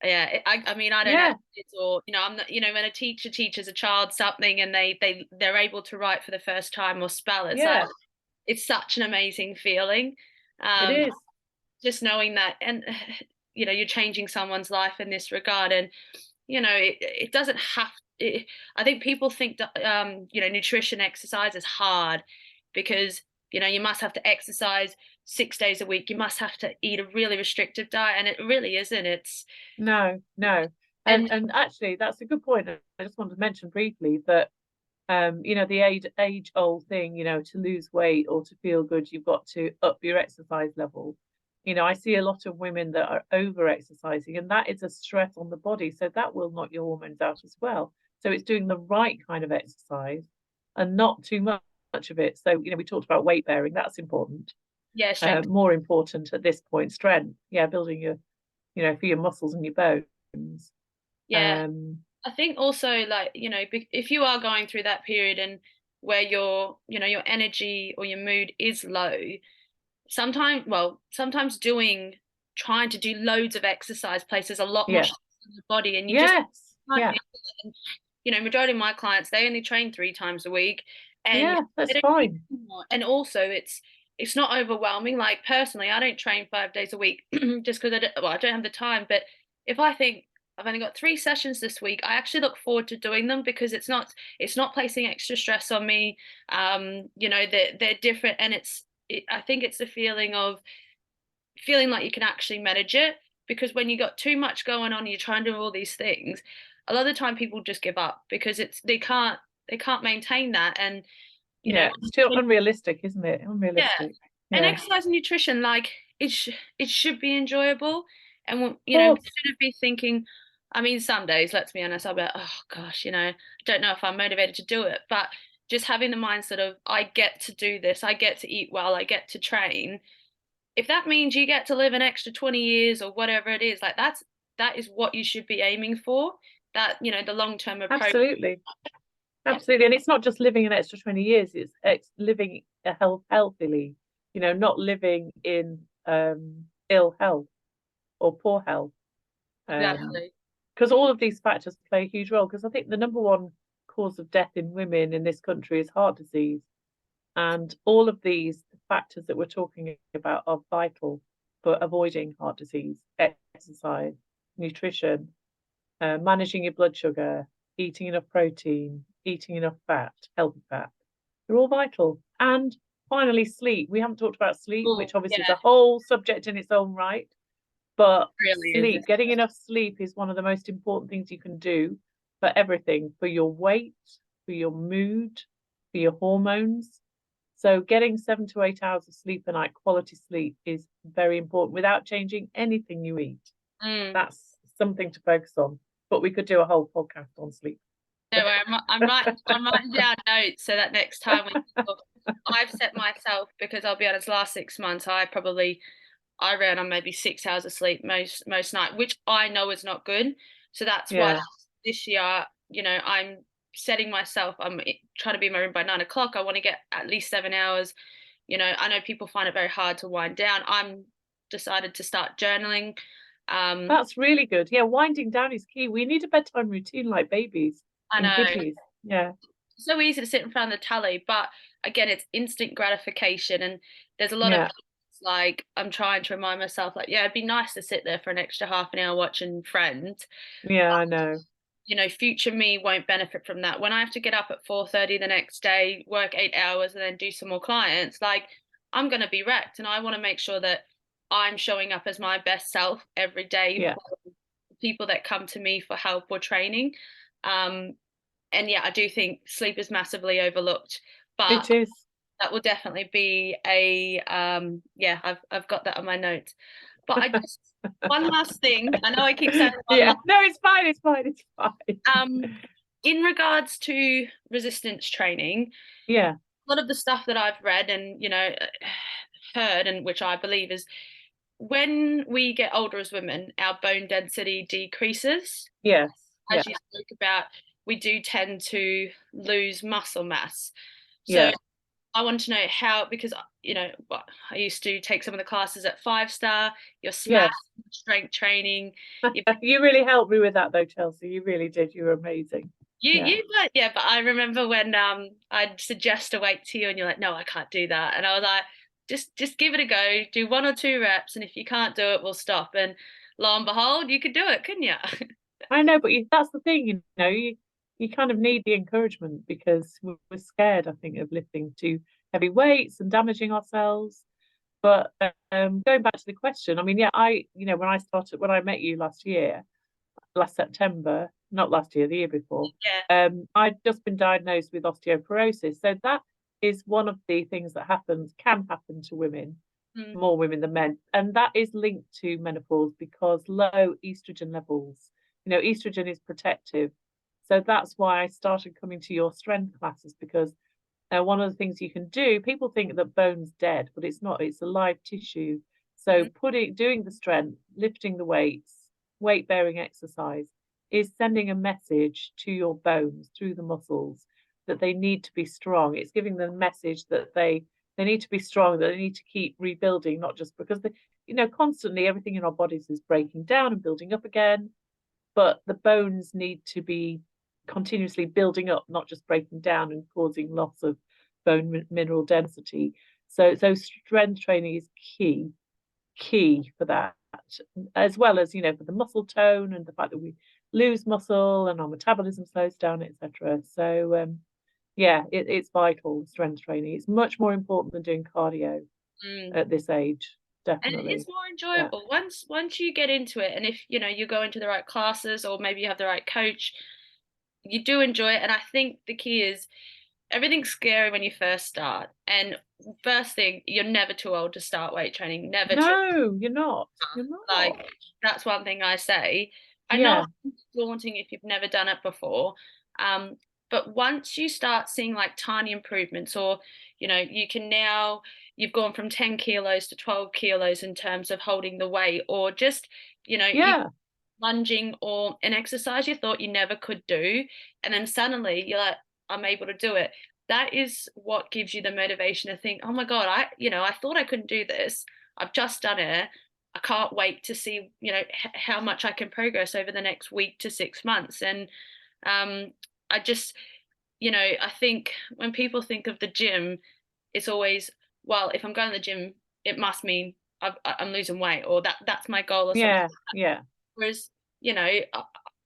yeah, I mean, I don't have Yeah, kids or, I'm not, when a teacher teaches a child something and they're able to write for the first time or spell, it's like, yeah, it's such an amazing feeling. it Um, is. just knowing that, and, you're changing someone's life in this regard. And it doesn't have I think people think that nutrition exercise is hard because you must have to exercise 6 days a week, you must have to eat a really restrictive diet, and it really isn't. It's No, no. And and and actually that's a good point. I just wanted to mention briefly that the age old thing, to lose weight or to feel good, you've got to up your exercise level. I see a lot of women that are over exercising, and that is a stress on the body. So that will knock your hormones out as well. So it's doing the right kind of exercise and not too much of it. So, we talked about weight bearing, that's important. yeah, strength. More important at this point, strength. Yeah, building for your muscles and your bones. Yeah, Um, I think also like if you are going through that period and where your energy or your mood is low, sometimes trying to do loads of exercise places a lot more yeah. stress on the body, and you just Yes. can't Yeah. handle it. And, majority of my clients, they only train 3 times a week, and Yeah, they that's don't need fine. more. And also it's not overwhelming. Like personally, I don't train 5 days a week just because I don't have the time. But if I think I've only got 3 sessions this week, I actually look forward to doing them because it's not placing extra stress on me. They're different, and I think it's the feeling of feeling like you can actually manage it, because when you got too much going on, you're trying to do all these things, a lot of the time people just give up because they can't maintain that. And you know Yeah, it's too when, unrealistic, isn't it? yeah, Unrealistic. and Yeah, of exercise and nutrition, like it should be enjoyable. And we course. shouldn't be thinking, I mean, some days, let's be honest, I'll be like, oh gosh, I don't know if I'm motivated to do it. But just having the mindset of, I get to do this, I get to eat well, I get to train. If that means you get to live an extra 20 years or whatever it is, like that is what you should be aiming for. That, the long-term approach. Absolutely. Yeah, Absolutely. And it's not just living an extra 20 years, it's living a healthily, not living in ill health or poor health. exactly. Because all of these factors play a huge role. Because I think the number one cause of death in women in this country is heart disease. And all of these factors that we're talking about are vital for avoiding heart disease: exercise, nutrition, managing your blood sugar, eating enough protein, eating enough fat, healthy fat. They're all vital. And finally, sleep. We haven't talked about sleep, Oh, which obviously is yeah, a whole subject in its own right. But really is. sleep, getting enough sleep is one of the most important things you can do for everything, for your weight, for your mood, for your hormones. So getting 7 to 8 hours of sleep a night, quality sleep, is very important without changing anything you eat. Mm. That's something to focus on. But we could do a whole podcast on sleep. No, I'm writing down notes so that next time we talk, I've set myself, because I'll be honest, last 6 months I ran on maybe 6 hours of sleep most night, which I know is not good. So that's why Yeah, this year, I'm setting myself. I'm trying to be in my room by 9 o'clock. I want to get at least 7 hours. I know people find it very hard to wind down. I'm decided to start journaling. Um, that's really good. Yeah, winding down is key. We need a bedtime routine like babies I and know. kiddies. Yeah, So easy to sit in front of the tally, but again, it's instant gratification, and there's a lot of yeah, things, like I'm trying to remind myself, like, yeah, it'd be nice to sit there for an extra half an hour watching Friends. yeah, I know. Future me won't benefit from that. When I have to get up at 4:30 the next day, work 8 hours, and then do some more clients, like, I'm gonna be wrecked, and I want to make sure that I'm showing up as my best self every day Yeah, for people that come to me for help or training. Um, and yeah, I do think sleep is massively overlooked, but it is. that will definitely be yeah, I've got that on my notes. But I just one last thing. I know I keep saying one Yeah, last no, it's fine. It's fine. It's fine. in regards to resistance training, Yeah, a lot of the stuff that I've read and heard, and which I believe is, when we get older as women, our bone density decreases. yes, yeah, As you spoke about, we do tend to lose muscle mass. So yeah, I want to know how, because what I used to take some of the classes at 5 Star, your smash yes. strength training. You You really helped me with that though, Chelsea. You really did. You were amazing. Yeah. yeah, but I remember when I'd suggest a weight to you and you're like, no, I can't do that. And I was like, just give it a go, do 1 or 2 reps, and if you can't do it, we'll stop. And lo and behold, you could do it, couldn't you? I know, but that's the thing, you kind of need the encouragement because we're scared, I think, of lifting too heavy weights and damaging ourselves. But going back to the question, I mean, yeah, when I met you last September, not last year, the year before, Yeah. I'd just been diagnosed with osteoporosis. So that is one of the things that can happen to women, Mm. more women than men. And that is linked to menopause because low estrogen levels, estrogen is protective. So that's why I started coming to your strength classes because one of the things you can do, people think that bone's dead, but it's not, it's a live tissue. So Mm. doing the strength, lifting the weights, weight bearing exercise is sending a message to your bones through the muscles that they need to be strong. It's giving them a message that they need to be strong, that they need to keep rebuilding, not just because constantly everything in our bodies is breaking down and building up again, but the bones need to be continuously building up, not just breaking down and causing loss of bone mineral density. So strength training is key for that, as well as for the muscle tone and the fact that we lose muscle and our metabolism slows down, etc. So yeah, it's vital. Strength training. It's much more important than doing cardio. Mm. at this age, And it is definitely. more Yeah. enjoyable once you get into it, and if you go into the right classes or maybe you have the right coach, you do enjoy it. And I think the key is everything's scary when you first start. And first thing, you're never too old to start weight training. Never too No, you're not. You're like not. that's one thing I say. I know Yeah. it's daunting if you've never done it before. Um, but once you start seeing like tiny improvements, or you can now you've gone from 10 kilos to 12 kilos in terms of holding the weight, or just you Yeah. lunging or an exercise you thought you never could do, and then suddenly you're like, I'm able to do it. That is what gives you the motivation to think, oh my God, I thought I couldn't do this. I've just done it. I can't wait to see, how much I can progress over the next week to 6 months. And I just, I think when people think of the gym, it's always, well, if I'm going to the gym, it must mean I'm losing weight, or that's my goal or something. Yeah. Yeah. Whereas, you know, uh,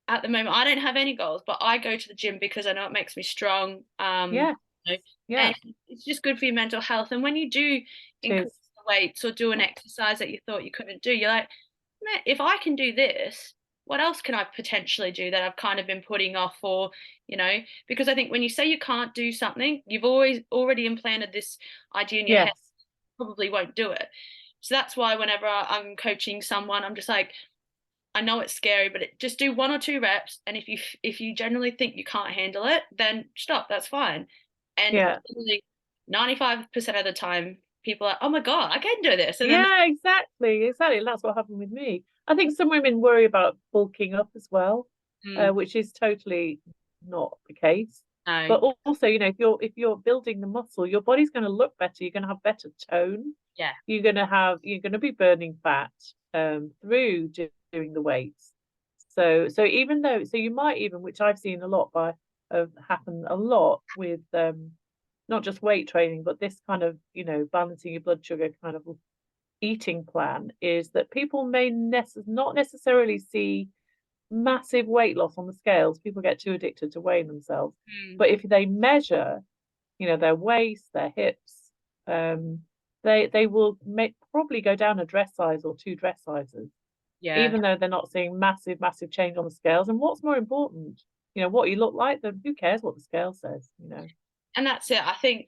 at the moment, I don't have any goals, but I go to the gym because I know it makes me strong. Yeah. You know, Yeah. and it's just good for your mental health. And when you do It increase is. the weights or do an exercise that you thought you couldn't do, you're like, man, if I can do this, what else can I potentially do that I've kind of been putting off? Or, because I think when you say you can't do something, you've always already implanted this idea in your head, Yes. probably won't do it. So that's why whenever I'm coaching someone, I'm just like, I know it's scary, but just do 1 or 2 reps. And if you generally think you can't handle it, then stop. That's fine. And Yeah. literally 95% of the time, people are, oh my God, I can do this. And then, Yeah, exactly. Exactly. That's what happened with me. I think some women worry about bulking up as well, mm, which is totally not the case. no, But also, if you're building the muscle, your body's going to look better. You're going to have better tone. yeah, You're going to be burning fat through doing the weights. So even though you might even, which I've seen a lot happen a lot with not just weight training, but this kind of balancing your blood sugar kind of eating plan, is that people may not necessarily see massive weight loss on the scales. People get too addicted to weighing themselves. mm, But if they measure, their waist, their hips, um, they will probably go down a dress size or 2 dress sizes, yeah. even though they're not seeing massive, massive change on the scales. And what's more important, what you look like, then who cares what the scale says? And that's it. I think,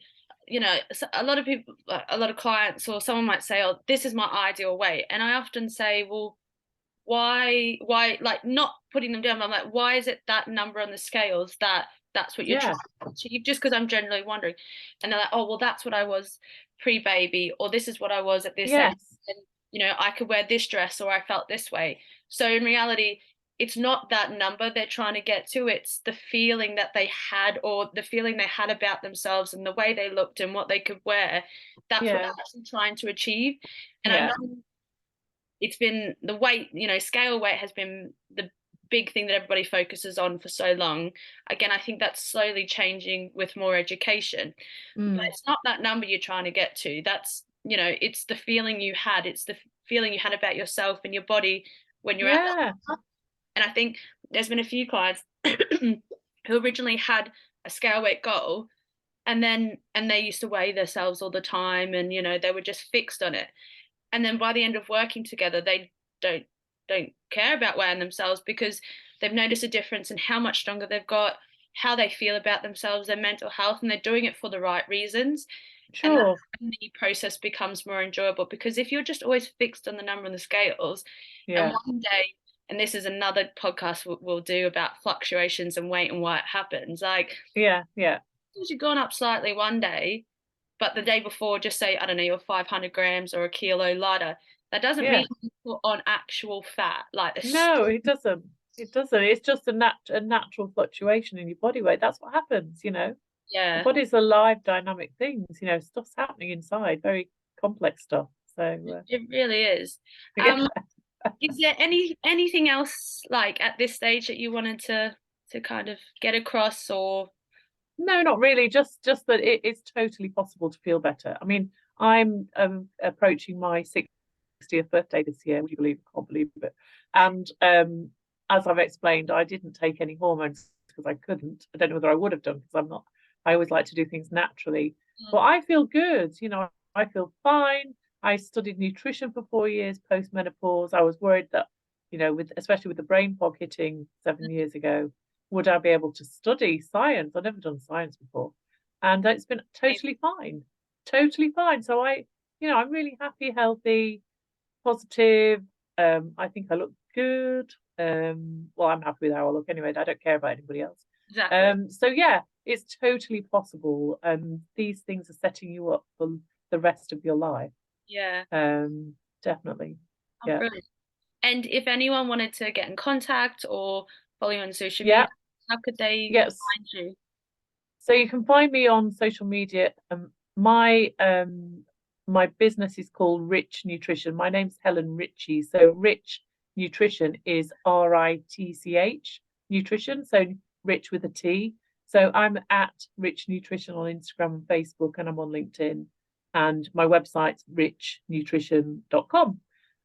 a lot of people, like, a lot of clients or someone might say, oh, this is my ideal weight. And I often say, well, why like not putting them down, but I'm like, why is it that number on the scales that's what you're trying Yeah. to achieve? Just because I'm generally wondering. And they're like, oh well, that's what I was pre-baby, or this is what I was at this age, Yes. and I could wear this dress, or I felt this way. So in reality, it's not that number they're trying to get to, it's the feeling that they had, or the feeling they had about themselves and the way they looked and what they could wear. That's what they're Yeah. actually trying to achieve. And I Yeah. know it's been the weight, scale weight has been the big thing that everybody focuses on for so long. Again, I think that's slowly changing with more education. But Mm. it's not that number you're trying to get to. That's, it's the feeling you had. It's the feeling you had about yourself and your body when you're at Yeah. that. And I think there's been a few clients who originally had a scale weight goal, and they used to weigh themselves all the time, and they were just fixed on it. And then by the end of working together, they don't don't care about weighing themselves, because they've noticed a difference in how much stronger they've got, how they feel about themselves, their mental health, and they're doing it for the right reasons. And that Sure. the process becomes more enjoyable, because if you're just always fixed on the number on the scales, and Yeah. one day, and this is another podcast we'll do about fluctuations and weight and why it happens, like Yeah. Yeah. you've gone up slightly one day, but the day before, just say, I don't know, you're 500 grams or a kilo lighter. That doesn't Yeah. mean you put on actual fat. Like, No, it doesn't. It doesn't. It's just a natural fluctuation in your body weight. That's what happens. The yeah, body's a live, dynamic things. Stuff's happening inside, very complex stuff. So, it really is. yeah. Is there anything else like at this stage that you wanted to kind of get across, or No, not really. Just that it is totally possible to feel better. I mean, I'm approaching my 60th birthday this year. Would you believe it? I can't believe it. And as I've explained, I didn't take any hormones because I couldn't. I don't know whether I would have done, because I'm not. I always like to do things naturally. But mm, I feel good. I feel fine. I studied nutrition for 4 years post-menopause. I was worried that, especially with the brain fog hitting 7 years ago, would I be able to study science? I've never done science before. And it's been totally fine. Totally fine. So I'm really happy, healthy, positive. I think I look good. Well, I'm happy with how I look anyway. I don't care about anybody else. Exactly. So yeah, it's totally possible. And these things are setting you up for the rest of your life. Yeah. Definitely. Oh, Yeah. brilliant. And if anyone wanted to get in contact or follow you on social Yeah. media, how could they Yes. find you? So you can find me on social media. My business is called Rich Nutrition. My name's Helen Ritchie. So Rich Nutrition is RITCH Nutrition. So Rich with a T. So I'm at Rich Nutrition on Instagram and Facebook, and I'm on LinkedIn. And my website's richnutrition.com.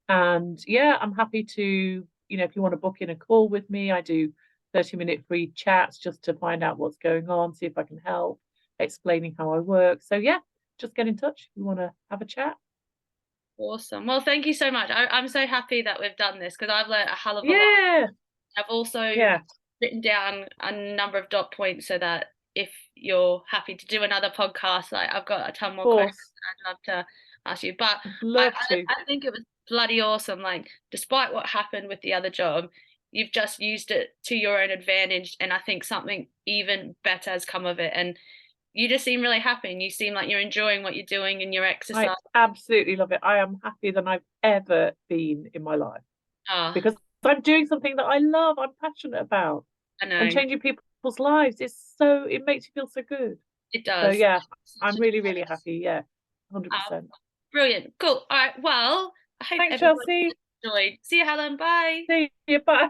And yeah, I'm happy to, if you want to book in a call with me, I do 30-minute free chats just to find out what's going on, see if I can help, explaining how I work. So yeah, just get in touch if you want to have a chat. Awesome. Well, thank you so much. I'm so happy that we've done this because I've learned a hell of a lot. Yeah. I've also Yeah. written down a number of dot points so that if you're happy to do another podcast, like I've got a ton more questions I'd love to ask you. But I'd I, love to. I think it was bloody awesome. Like, despite what happened with the other job, you've just used it to your own advantage. And I think something even better has come of it. And you just seem really happy and you seem like you're enjoying what you're doing in your exercise. I absolutely love it. I am happier than I've ever been in my life Oh, because I'm doing something that I love, I'm passionate about, I and know. changing people's lives. It makes you feel so good. It So does. yeah, I'm Such a really, really happy. Yeah, Oh, 100%. brilliant. Cool. All right. Well, I hope Thanks, everybody Chelsea. enjoyed. See you, Helen. Bye. See you. Bye.